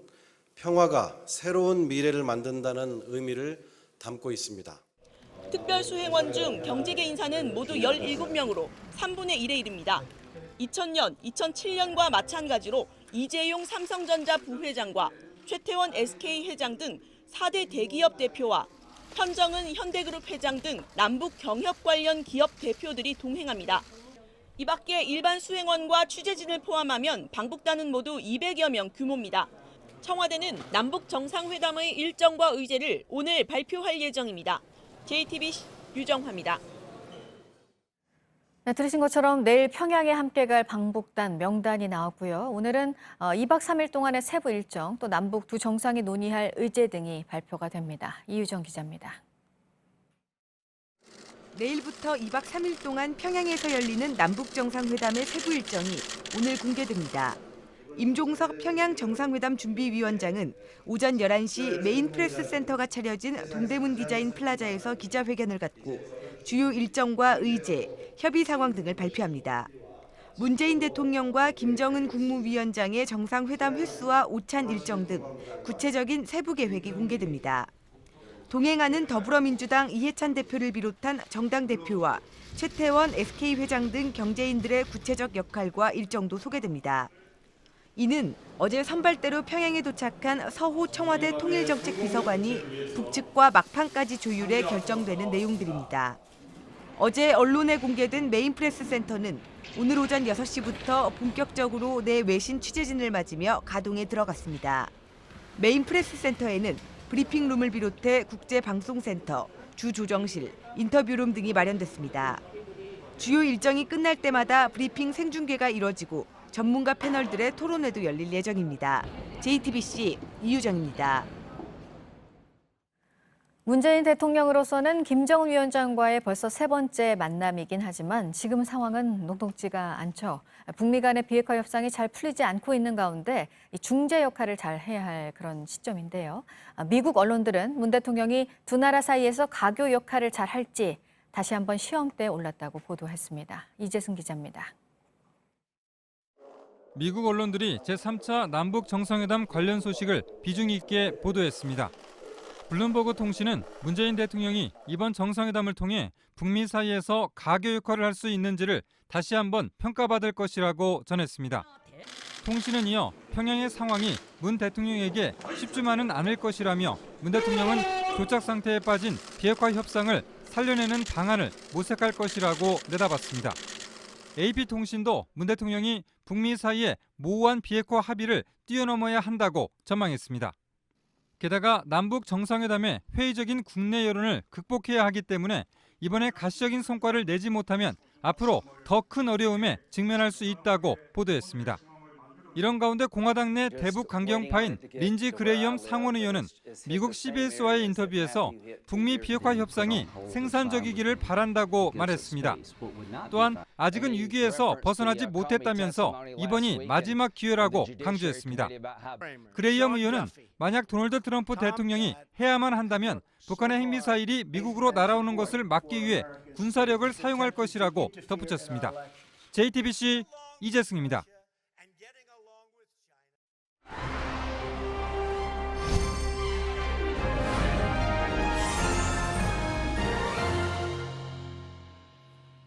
평화가 새로운 미래를 만든다는 의미를 담고 있습니다. 특별 수행원 중 경제계 인사는 모두 17명으로 3분의 1에 이릅니다. 2000년, 2007년과 마찬가지로 이재용 삼성전자 부회장과 최태원 SK 회장 등 4대 대기업 대표와 현정은 현대그룹 회장 등 남북 경협 관련 기업 대표들이 동행합니다. 이 밖에 일반 수행원과 취재진을 포함하면 방북단은 모두 200여 명 규모입니다. 청와대는 남북 정상회담의 일정과 의제를 오늘 발표할 예정입니다. JTBC 류정화입니다. 네, 들으신 것처럼 내일 평양에 함께 갈 방북단 명단이 나왔고요. 오늘은 2박 3일 동안의 세부 일정, 또 남북 두 정상이 논의할 의제 등이 발표가 됩니다. 이유정 기자입니다. 내일부터 2박 3일 동안 평양에서 열리는 남북 정상회담의 세부 일정이 오늘 공개됩니다. 임종석 평양 정상회담 준비위원장은 오전 11시 메인 프레스 센터가 차려진 동대문 디자인 플라자에서 기자회견을 갖고 주요 일정과 의제, 협의 상황 등을 발표합니다. 문재인 대통령과 김정은 국무위원장의 정상회담 횟수와 오찬 일정 등 구체적인 세부 계획이 공개됩니다. 동행하는 더불어민주당 이해찬 대표를 비롯한 정당 대표와 최태원 SK 회장 등 경제인들의 구체적 역할과 일정도 소개됩니다. 이는 어제 선발대로 평양에 도착한 서호 청와대 통일정책비서관이 북측과 막판까지 조율해 결정되는 내용들입니다. 어제 언론에 공개된 메인 프레스 센터는 오늘 오전 6시부터 본격적으로 내 외신 취재진을 맞으며 가동에 들어갔습니다. 메인 프레스 센터에는 브리핑룸을 비롯해 국제방송센터, 주조정실, 인터뷰룸 등이 마련됐습니다. 주요 일정이 끝날 때마다 브리핑 생중계가 이뤄지고 전문가 패널들의 토론회도 열릴 예정입니다. JTBC 이유정입니다. 문재인 대통령으로서는 김정은 위원장과의 벌써 3번째 만남이긴 하지만 지금 상황은 녹록지가 않죠. 북미 간의 비핵화 협상이 잘 풀리지 않고 있는 가운데 중재 역할을 잘 해야 할 그런 시점인데요. 미국 언론들은 문 대통령이 두 나라 사이에서 가교 역할을 잘 할지 다시 한번 시험대에 올랐다고 보도했습니다. 이재승 기자입니다. 미국 언론들이 제3차 남북 정상회담 관련 소식을 비중 있게 보도했습니다. 블룸버그 통신은 문재인 대통령이 이번 정상회담을 통해 북미 사이에서 가교 역할을 할 수 있는지를 다시 한번 평가받을 것이라고 전했습니다. 통신은 이어 평양의 상황이 문 대통령에게 쉽지만은 않을 것이라며 문 대통령은 교착 상태에 빠진 비핵화 협상을 살려내는 방안을 모색할 것이라고 내다봤습니다. AP통신도 문 대통령이 북미 사이의 모호한 비핵화 합의를 뛰어넘어야 한다고 전망했습니다. 게다가 남북 정상회담의 회의적인 국내 여론을 극복해야 하기 때문에 이번에 가시적인 성과를 내지 못하면 앞으로 더 큰 어려움에 직면할 수 있다고 보도했습니다. 이런 가운데 공화당 내 대북 강경파인 린지 그레이엄 상원의원은 미국 CBS와의 인터뷰에서 북미 비핵화 협상이 생산적이기를 바란다고 말했습니다. 또한 아직은 위기에서 벗어나지 못했다면서 이번이 마지막 기회라고 강조했습니다. 그레이엄 의원은 만약 도널드 트럼프 대통령이 해야만 한다면 북한의 핵미사일이 미국으로 날아오는 것을 막기 위해 군사력을 사용할 것이라고 덧붙였습니다. JTBC 이재승입니다.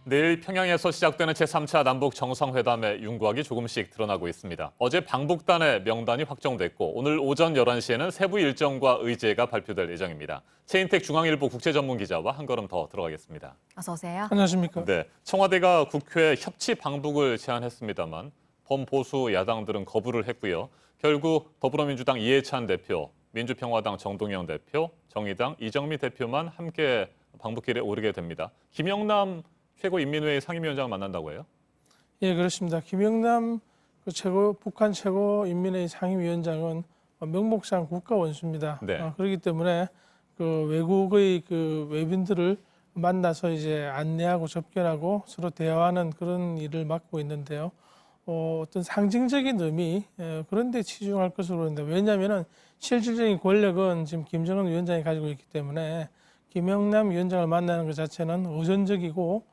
내일 평양에서 시작되는 제3차 남북 정상회담의 윤곽이 조금씩 드러나고 있습니다. 어제 방북단의 명단이 확정됐고 오늘 오전 11시에는 세부 일정과 의제가 발표될 예정입니다. 최인택 중앙일보 국제전문기자와 한 걸음 더 들어가겠습니다. 어서 오세요. 안녕하십니까? 네, 청와대가 국회 협치 방북을 제안했습니다만 범보수 야당들은 거부를 했고요. 결국 더불어민주당 이해찬 대표, 민주평화당 정동영 대표, 정의당 이정미 대표만 함께 방북길에 오르게 됩니다. 김영남 최고인민회의 상임위원장을 만난다고 해요? 예, 그렇습니다. 김영남 북한 최고인민회의 상임위원장은 명목상 국가 원수입니다. 네. 그렇기 때문에 그 외국의 그 외빈들을 만나서 이제 안내하고 접견하고 서로 대화하는 그런 일을 맡고 있는데요. 어떤 상징적인 의미 그런 데 치중할 것으로 보는데, 왜냐하면 실질적인 권력은 지금 김정은 위원장이 가지고 있기 때문에 김영남 위원장을 만나는 것 자체는 의존적이고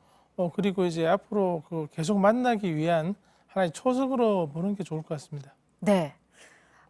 그리고 이제 앞으로 그 계속 만나기 위한 하나의 초석으로 보는 게 좋을 것 같습니다. 네.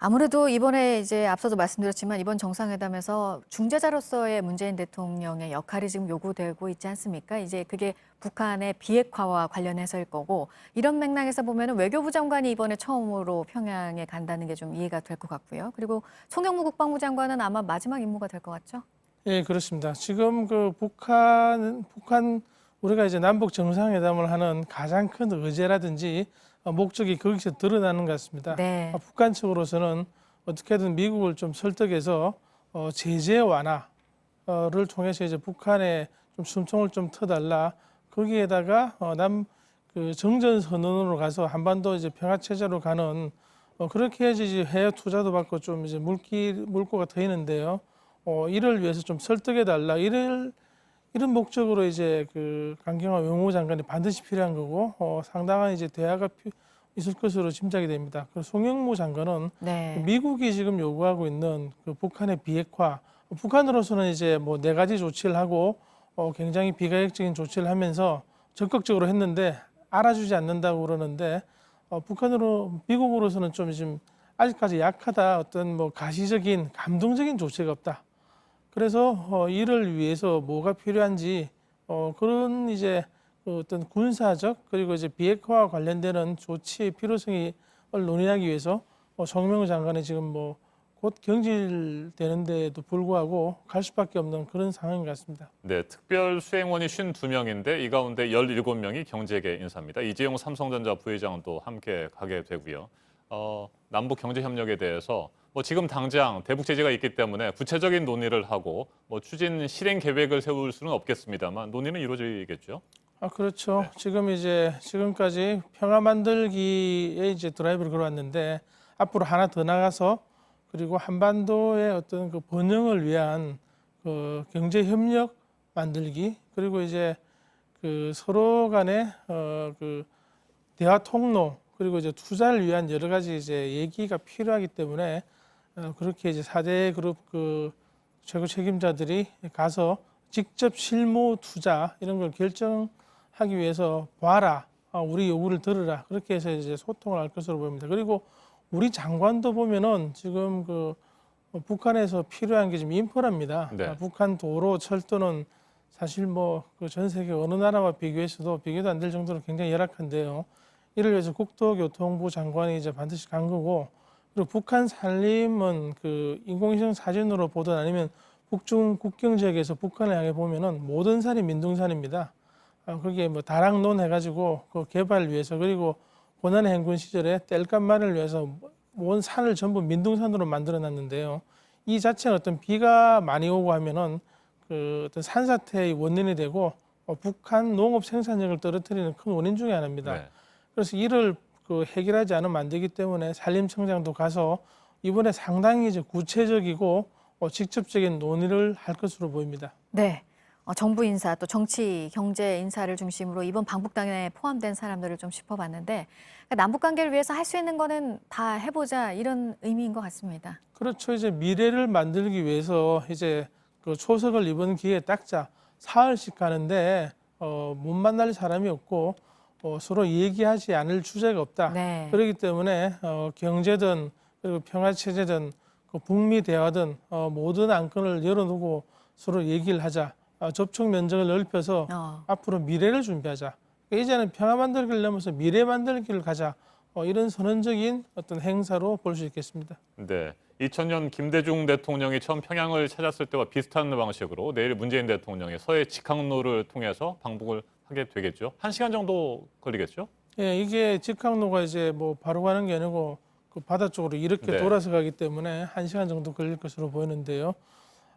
아무래도 이번에 이제 앞서도 말씀드렸지만 이번 정상회담에서 중재자로서의 문재인 대통령의 역할이 지금 요구되고 있지 않습니까? 이제 그게 북한의 비핵화와 관련해서일 거고, 이런 맥락에서 보면은 외교부 장관이 이번에 처음으로 평양에 간다는 게 좀 이해가 될 것 같고요. 그리고 송영무 국방부 장관은 아마 마지막 임무가 될 것 같죠? 예, 그렇습니다. 지금 그 북한 우리가 이제 남북 정상회담을 하는 가장 큰 의제라든지 목적이 거기서 드러나는 것 같습니다. 네. 북한 측으로서는 어떻게든 미국을 좀 설득해서 제재 완화를 통해서 이제 북한에 좀 숨통을 좀 트달라. 거기에다가 그 정전 선언으로 가서 한반도 이제 평화 체제로 가는 그렇게 해야지 이제 해외 투자도 받고 좀 이제 물꼬가 트이는데요. 이를 위해서 좀 설득해 달라. 이런 목적으로 이제 그 강경화 외무부 장관이 반드시 필요한 거고 상당한 이제 대화가 있을 것으로 짐작이 됩니다. 그 송영무 장관은 네. 미국이 지금 요구하고 있는 그 북한의 비핵화, 북한으로서는 이제 뭐 4가지 조치를 하고 굉장히 비가역적인 조치를 하면서 적극적으로 했는데 알아주지 않는다고 그러는데 미국으로서는 좀 지금 아직까지 약하다, 어떤 뭐 가시적인 감동적인 조치가 없다. 그래서 이를 위해서 뭐가 필요한지 그런 이제 어떤 군사적 그리고 이제 비핵화와 관련되는 조치의 필요성을 논의하기 위해서 송영무 장관이 지금 뭐 곧 경질되는데도 불구하고 갈 수밖에 없는 그런 상황인 것 같습니다. 네, 특별 수행원이 52명인데 이 가운데 17명이 경제계 인사입니다. 이재용 삼성전자 부회장도 함께 가게 되고요. 남북 경제 협력에 대해서 뭐 지금 당장 대북 제재가 있기 때문에 구체적인 논의를 하고 뭐 추진 실행 계획을 세울 수는 없겠습니다만 논의는 이루어지겠죠. 그렇죠. 네. 지금까지 평화 만들기에 이제 드라이브를 걸어왔는데 앞으로 하나 더 나가서 그리고 한반도의 어떤 그 번영을 위한 그 경제 협력 만들기, 그리고 이제 그 서로 간의 그 대화 통로, 그리고 이제 투자를 위한 여러 가지 이제 얘기가 필요하기 때문에 그렇게 이제 4대 그룹 그 최고 책임자들이 가서 직접 실무 투자 이런 걸 결정하기 위해서 봐라, 우리 요구를 들으라, 그렇게 해서 이제 소통을 할 것으로 보입니다. 그리고 우리 장관도 보면은 지금 그 북한에서 필요한 게 지금 인프라입니다. 네. 북한 도로, 철도는 사실 뭐 그 전 세계 어느 나라와 비교해서도 비교도 안 될 정도로 굉장히 열악한데요. 이를 위해서 국토교통부 장관이 이제 반드시 간 거고, 그리고 북한 산림은 그 인공위성 사진으로 보든 아니면 북중 국경 지역에서 북한을 향해 보면은 모든 산이 민둥산입니다. 거기에 뭐 다락논 해가지고 그 개발을 위해서, 그리고 고난의 행군 시절에 땔감만을 위해서 온 산을 전부 민둥산으로 만들어놨는데요. 이 자체는 어떤 비가 많이 오고 하면은 그 어떤 산사태의 원인이 되고 북한 농업 생산력을 떨어뜨리는 큰 원인 중에 하나입니다. 네. 그래서 이를 그 해결하지 않으면 안 되기 때문에 산림청장도 가서 이번에 상당히 이제 구체적이고 직접적인 논의를 할 것으로 보입니다. 네. 정부 인사 또 정치, 경제 인사를 중심으로 이번 방북단에 포함된 사람들을 좀 짚어봤는데, 그러니까 남북 관계를 위해서 할 수 있는 거는 다 해보자, 이런 의미인 것 같습니다. 그렇죠. 이제 미래를 만들기 위해서 이제 그 초석을 이번 기회에 딱자 사흘씩 가는데 못 만날 사람이 없고 서로 얘기하지 않을 주제가 없다. 네. 그렇기 때문에 경제든 그리고 평화체제든 그 북미 대화든 모든 안건을 열어두고 서로 얘기를 하자. 접촉 면적을 넓혀서 앞으로 미래를 준비하자. 그러니까 이제는 평화 만들기를 넘어서 미래 만들기를 가자. 이런 선언적인 어떤 행사로 볼 수 있겠습니다. 네, 2000년 김대중 대통령이 처음 평양을 찾았을 때와 비슷한 방식으로 내일 문재인 대통령이 서해 직항로를 통해서 방북을 하게 되겠죠. 1시간 정도 걸리겠죠? 예, 이게 직항로가 이제 뭐 바로 가는 게 아니고 그 바다 쪽으로 이렇게 네. 돌아서 가기 때문에 1시간 정도 걸릴 것으로 보이는데요.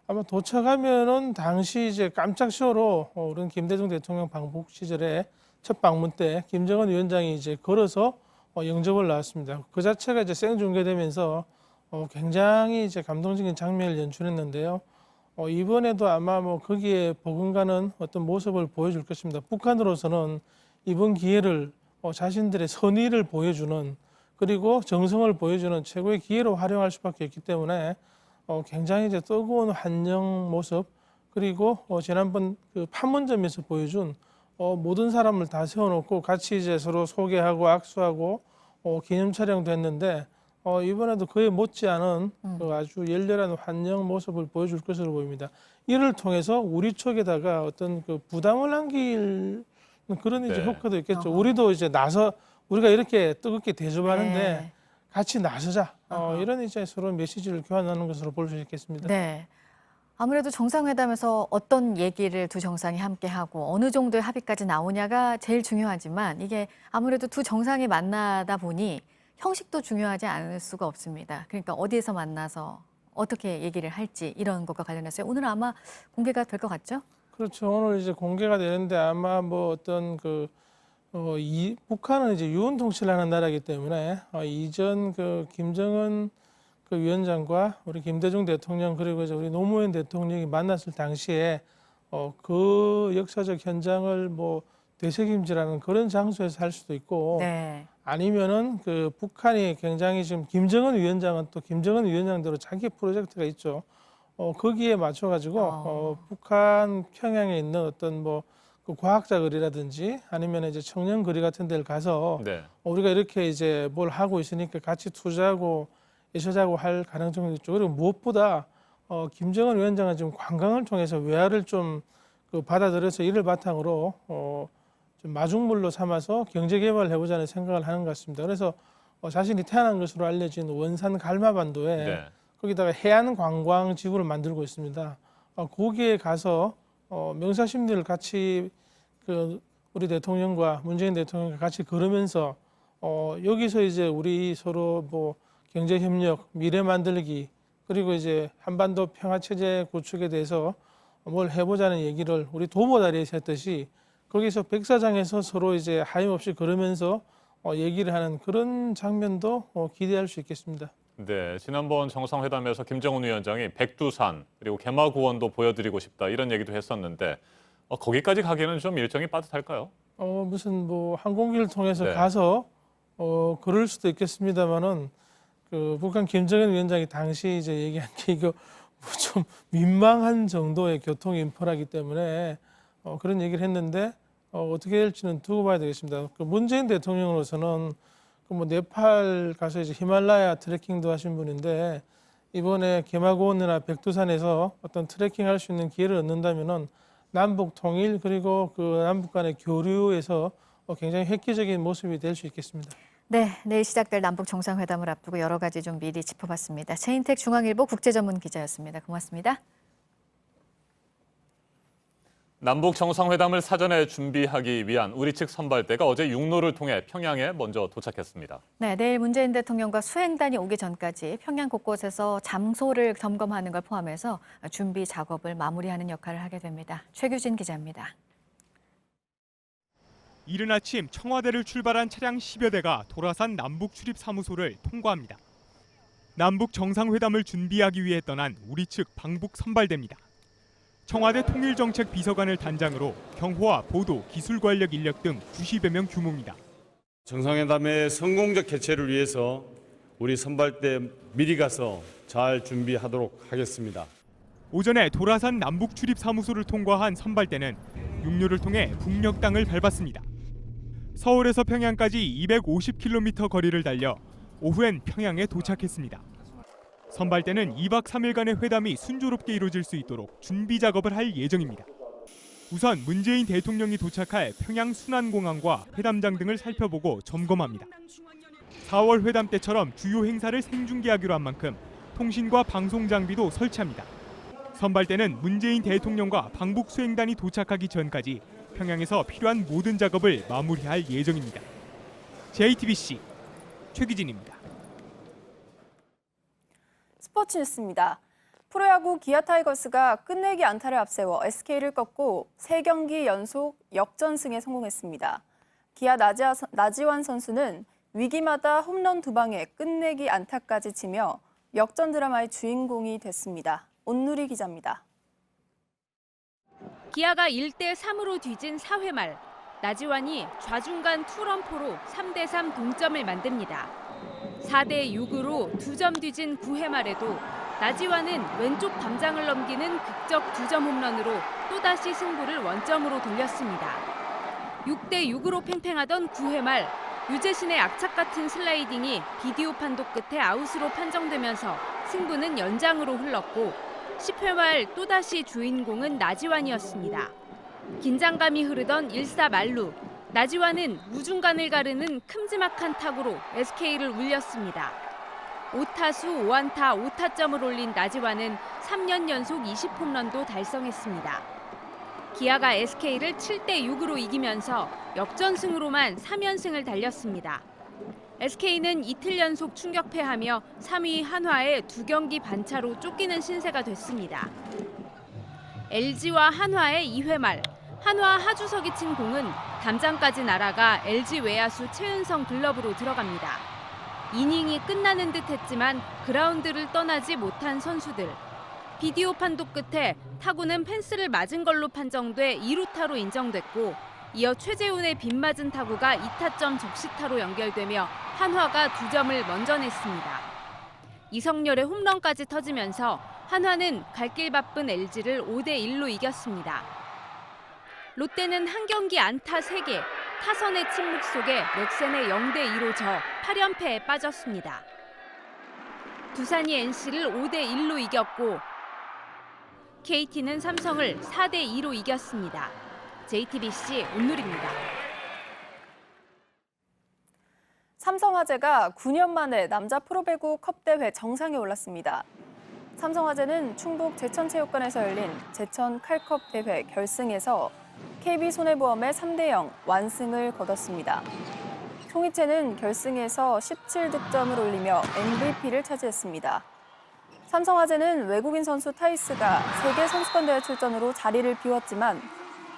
아마 도착하면은 당시 이제 깜짝 쇼로 우리 김대중 대통령 방북 시절에 첫 방문 때 김정은 위원장이 이제 걸어서 영접을 나왔습니다. 그 자체가 이제 생중계되면서 굉장히 이제 감동적인 장면을 연출했는데요. 이번에도 아마 뭐 거기에 버금가는 어떤 모습을 보여줄 것입니다. 북한으로서는 이번 기회를 자신들의 선의를 보여주는 그리고 정성을 보여주는 최고의 기회로 활용할 수밖에 없기 때문에 굉장히 이제 뜨거운 환영 모습 그리고 지난번 그 판문점에서 보여준 모든 사람을 다 세워놓고 같이 이제 서로 소개하고 악수하고 기념 촬영도 했는데 이번에도 그에 못지않은 그 아주 열렬한 환영 모습을 보여줄 것으로 보입니다. 이를 통해서 우리 쪽에다가 어떤 그 부담을 남길 그런 이제 네. 효과도 있겠죠. 우리도 이제 우리가 이렇게 뜨겁게 대접하는데 네. 같이 나서자. 이런 이제 서로 메시지를 교환하는 것으로 볼 수 있겠습니다. 네. 아무래도 정상회담에서 어떤 얘기를 두 정상이 함께 하고 어느 정도의 합의까지 나오냐가 제일 중요하지만 이게 아무래도 두 정상이 만나다 보니 형식도 중요하지 않을 수가 없습니다. 그러니까 어디에서 만나서 어떻게 얘기를 할지 이런 것과 관련해서 오늘 아마 공개가 될 것 같죠? 그렇죠. 오늘 이제 공개가 되는데 아마 뭐 어떤 북한은 이제 유온 통치를 하는 나라이기 때문에 이전 그 김정은 그 위원장과 우리 김대중 대통령 그리고 이제 우리 노무현 대통령이 만났을 당시에 그 역사적 현장을 뭐 되새김질하는 그런 장소에서 할 수도 있고 네. 아니면은 그 북한이 굉장히 지금 김정은 위원장은 또 김정은 위원장대로 자기 프로젝트가 있죠. 거기에 맞춰가지고 북한 평양에 있는 어떤 뭐 그 과학자 거리라든지 아니면 이제 청년 거리 같은 데를 가서 네. 우리가 이렇게 이제 뭘 하고 있으니까 같이 투자하고 애셔자고 할 가능성이 있죠. 그리고 무엇보다 김정은 위원장은 지금 관광을 통해서 외화를 좀 그 받아들여서 이를 바탕으로 좀 마중물로 삼아서 경제 개발을 해보자는 생각을 하는 것 같습니다. 그래서 자신이 태어난 것으로 알려진 원산 갈마반도에 네. 거기다가 해안 관광 지구를 만들고 있습니다. 거기에 가서 명사심리를 같이 그 우리 대통령과 문재인 대통령과 같이 걸으면서 여기서 이제 우리 서로 뭐 경제 협력, 미래 만들기 그리고 이제 한반도 평화 체제 구축에 대해서 뭘 해보자는 얘기를 우리 도보다리에서 했듯이 거기서 백사장에서 서로 이제 하임없이 걸으면서 얘기를 하는 그런 장면도 기대할 수 있겠습니다. 네, 지난번 정상회담에서 김정은 위원장이 백두산 그리고 개마고원도 보여드리고 싶다 이런 얘기도 했었는데 거기까지 가기에는 좀 일정이 빠듯할까요? 무슨 뭐 항공기를 통해서 네. 가서 그럴 수도 있겠습니다만은 그 북한 김정은 위원장이 당시 이제 얘기한 게 이거 뭐 좀 민망한 정도의 교통 인프라이기 때문에 그런 얘기를 했는데 어떻게 될지는 두고 봐야 되겠습니다. 그 문재인 대통령으로서는 뭐 네팔 가서 이제 히말라야 트레킹도 하신 분인데 이번에 개마고원이나 백두산에서 어떤 트레킹할 수 있는 기회를 얻는다면은 남북 통일 그리고 그 남북 간의 교류에서 굉장히 획기적인 모습이 될 수 있겠습니다. 네, 내일 시작될 남북 정상회담을 앞두고 여러 가지 좀 미리 짚어봤습니다. 최인택 중앙일보 국제전문 기자였습니다. 고맙습니다. 남북 정상회담을 사전에 준비하기 위한 우리 측 선발대가 어제 육로를 통해 평양에 먼저 도착했습니다. 네, 내일 문재인 대통령과 수행단이 오기 전까지 평양 곳곳에서 장소를 점검하는 걸 포함해서 준비 작업을 마무리하는 역할을 하게 됩니다. 최규진 기자입니다. 이른 아침 청와대를 출발한 차량 10여 대가 도라산 남북 출입 사무소를 통과합니다. 남북 정상회담을 준비하기 위해 떠난 우리 측 방북 선발대입니다. 청와대 통일정책 비서관을 단장으로 경호와 보도, 기술 관력 인력 등 90여 명 규모입니다. 정상회담의 성공적 개최를 위해서 우리 선발대 미리 가서 잘 준비하도록 하겠습니다. 오전에 도라산 남북 출입 사무소를 통과한 선발대는 육로를 통해 북녘 땅을 밟았습니다. 서울에서 평양까지 250km 거리를 달려 오후엔 평양에 도착했습니다. 선발대는 2박 3일간의 회담이 순조롭게 이루어질 수 있도록 준비 작업을 할 예정입니다. 우선 문재인 대통령이 도착할 평양 순안공항과 회담장 등을 살펴보고 점검합니다. 4월 회담 때처럼 주요 행사를 생중계하기로 한 만큼 통신과 방송 장비도 설치합니다. 선발대는 문재인 대통령과 방북 수행단이 도착하기 전까지 평양에서 필요한 모든 작업을 마무리할 예정입니다. JTBC 최기진입니다. 스포츠 뉴스입니다. 프로야구 기아 타이거스가 끝내기 안타를 앞세워 SK를 꺾고 3경기 연속 역전승에 성공했습니다. 기아 나지완 선수는 위기마다 홈런 2방에 끝내기 안타까지 치며 역전 드라마의 주인공이 됐습니다. 온누리 기자입니다. 기아가 1대3으로 뒤진 4회 말 나지완이 좌중간 투런포로 3대3 동점을 만듭니다. 4대6으로 2점 뒤진 9회 말에도 나지완은 왼쪽 담장을 넘기는 극적 2점 홈런으로 또다시 승부를 원점으로 돌렸습니다. 6대6으로 팽팽하던 9회 말 유재신의 악착 같은 슬라이딩이 비디오 판독 끝에 아웃으로 판정되면서 승부는 연장으로 흘렀고 10회 말 또다시 주인공은 나지완이었습니다. 긴장감이 흐르던 1사 말루, 나지완은 우중간을 가르는 큼지막한 타구로 SK를 울렸습니다. 5타수 5안타 5타점을 올린 나지완은 3년 연속 20홈런도 달성했습니다. 기아가 SK를 7대6으로 이기면서 역전승으로만 3연승을 달렸습니다. SK는 이틀 연속 충격패하며 3위 한화에 2경기 반차로 쫓기는 신세가 됐습니다. LG와 한화의 2회 말, 한화 하주석이 친 공은 담장까지 날아가 LG 외야수 최은성 글러브로 들어갑니다. 이닝이 끝나는 듯 했지만 그라운드를 떠나지 못한 선수들. 비디오 판독 끝에 타구는 펜스를 맞은 걸로 판정돼 2루타로 인정됐고 이어 최재훈의 빗맞은 타구가 2타점 적시타로 연결되며 한화가 2점을 먼저 냈습니다. 이성열의 홈런까지 터지면서 한화는 갈 길 바쁜 LG를 5대1로 이겼습니다. 롯데는 한 경기 안타 3개, 타선의 침묵 속에 넥센의 0대2로 져 8연패에 빠졌습니다. 두산이 NC를 5대1로 이겼고 KT는 삼성을 4대2로 이겼습니다. JTBC 온누리입니다. 삼성화재가 9년 만에 남자 프로배구 컵대회 정상에 올랐습니다. 삼성화재는 충북 제천체육관에서 열린 제천 칼컵 대회 결승에서 KB손해보험의 3대0 완승을 거뒀습니다. 송이채는 결승에서 17득점을 올리며 MVP를 차지했습니다. 삼성화재는 외국인 선수 타이스가 세계 선수권대회 출전으로 자리를 비웠지만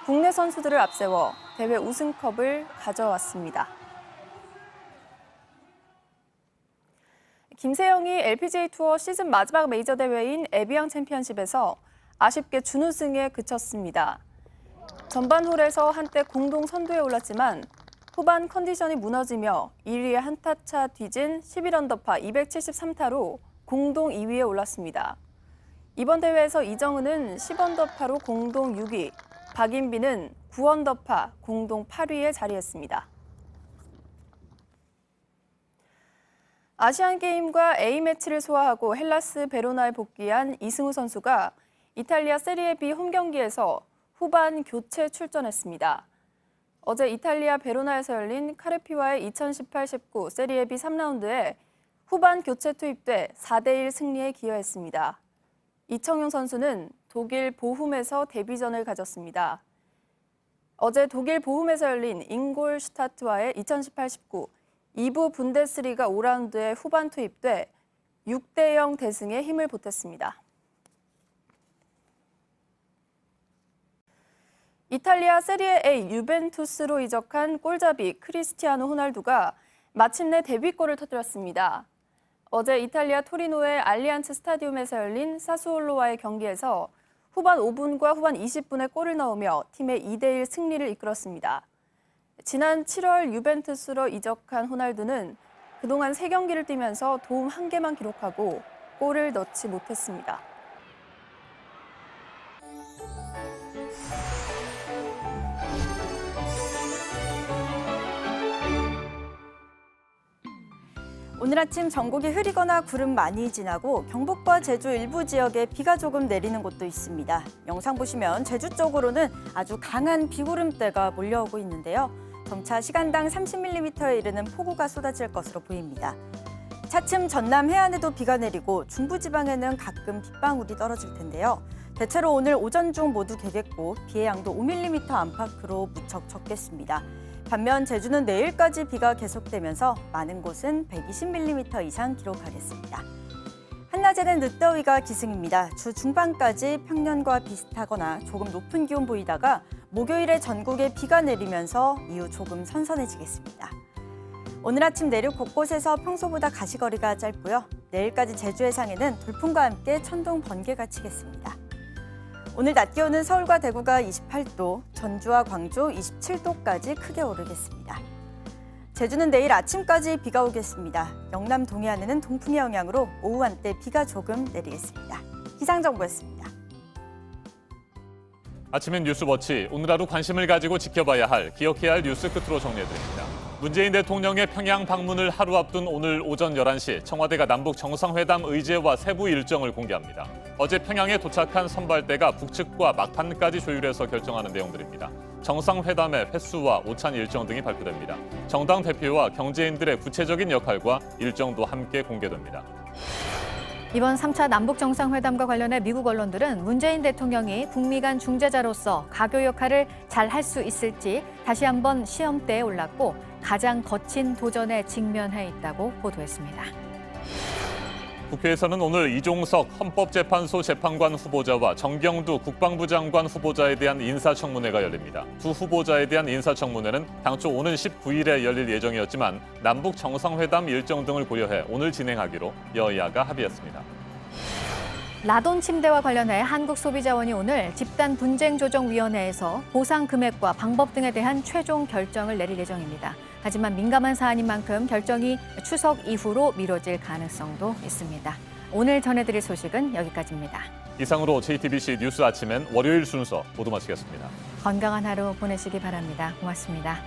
국내 선수들을 앞세워 대회 우승컵을 가져왔습니다. 김세영이 LPGA 투어 시즌 마지막 메이저 대회인 에비앙 챔피언십에서 아쉽게 준우승에 그쳤습니다. 전반 홀에서 한때 공동 선두에 올랐지만 후반 컨디션이 무너지며 1위에 한타 차 뒤진 11언더파 273타로 공동 2위에 올랐습니다. 이번 대회에서 이정은은 10언더파로 공동 6위, 박인비는 9언더파 공동 8위에 자리했습니다. 아시안게임과 A매치를 소화하고 헬라스 베로나에 복귀한 이승우 선수가 이탈리아 세리에 B 홈경기에서 후반 교체 출전했습니다. 어제 이탈리아 베로나에서 열린 카르피와의 2018-19 세리에 B 3라운드에 후반 교체 투입돼 4대1 승리에 기여했습니다. 이청용 선수는 독일 보훔에서 데뷔전을 가졌습니다. 어제 독일 보훔에서 열린 잉골슈타트와의 2018-19 2부 분데스리가 5라운드에 후반 투입돼 6대0 대승에 힘을 보탰습니다. 이탈리아 세리에 A 유벤투스로 이적한 골잡이 크리스티아노 호날두가 마침내 데뷔골을 터뜨렸습니다. 어제 이탈리아 토리노의 알리안츠 스타디움에서 열린 사수올로와의 경기에서 후반 5분과 후반 20분에 골을 넣으며 팀의 2대1 승리를 이끌었습니다. 지난 7월 유벤투스로 이적한 호날두는 그동안 3경기를 뛰면서 도움 1개만 기록하고 골을 넣지 못했습니다. 오늘 아침 전국이 흐리거나 구름 많이 지나고 경북과 제주 일부 지역에 비가 조금 내리는 곳도 있습니다. 영상 보시면 제주 쪽으로는 아주 강한 비구름대가 몰려오고 있는데요. 점차 시간당 30mm에 이르는 폭우가 쏟아질 것으로 보입니다. 차츰 전남 해안에도 비가 내리고 중부지방에는 가끔 빗방울이 떨어질 텐데요. 대체로 오늘 오전 중 모두 개겠고 비의 양도 5mm 안팎으로 무척 적겠습니다. 반면 제주는 내일까지 비가 계속되면서 많은 곳은 120mm 이상 기록하겠습니다. 한낮에는 늦더위가 기승입니다. 주 중반까지 평년과 비슷하거나 조금 높은 기온 보이다가 목요일에 전국에 비가 내리면서 이후 조금 선선해지겠습니다. 오늘 아침 내륙 곳곳에서 평소보다 가시거리가 짧고요. 내일까지 제주 해상에는 돌풍과 함께 천둥 번개가 치겠습니다. 오늘 낮 기온은 서울과 대구가 28도, 전주와 광주 27도까지 크게 오르겠습니다. 제주는 내일 아침까지 비가 오겠습니다. 영남 동해안에는 동풍의 영향으로 오후 한때 비가 조금 내리겠습니다. 기상정보였습니다. 아침엔 뉴스워치, 오늘 하루 관심을 가지고 지켜봐야 할, 기억해야 할 뉴스 끝으로 정리해드립니다. 문재인 대통령의 평양 방문을 하루 앞둔 오늘 오전 11시 청와대가 남북 정상회담 의제와 세부 일정을 공개합니다. 어제 평양에 도착한 선발대가 북측과 막판까지 조율해서 결정하는 내용들입니다. 정상회담의 횟수와 오찬 일정 등이 발표됩니다. 정당 대표와 경제인들의 구체적인 역할과 일정도 함께 공개됩니다. 이번 3차 남북 정상회담과 관련해 미국 언론들은 문재인 대통령이 북미 간 중재자로서 가교 역할을 잘 할 수 있을지 다시 한번 시험대에 올랐고 가장 거친 도전에 직면해 있다고 보도했습니다. 국회에서는 오늘 이종석 헌법재판소 재판관 후보자와 정경두 국방부 장관 후보자에 대한 인사청문회가 열립니다. 두 후보자에 대한 인사청문회는 당초 오는 19일에 열릴 예정이었지만 남북 정상회담 일정 등을 고려해 오늘 진행하기로 여야가 합의했습니다. 라돈 침대와 관련해 한국소비자원이 오늘 집단분쟁조정위원회에서 보상 금액과 방법 등에 대한 최종 결정을 내릴 예정입니다. 하지만 민감한 사안인 만큼 결정이 추석 이후로 미뤄질 가능성도 있습니다. 오늘 전해드릴 소식은 여기까지입니다. 이상으로 JTBC 뉴스 아침엔 월요일 순서 모두 마치겠습니다. 건강한 하루 보내시기 바랍니다. 고맙습니다.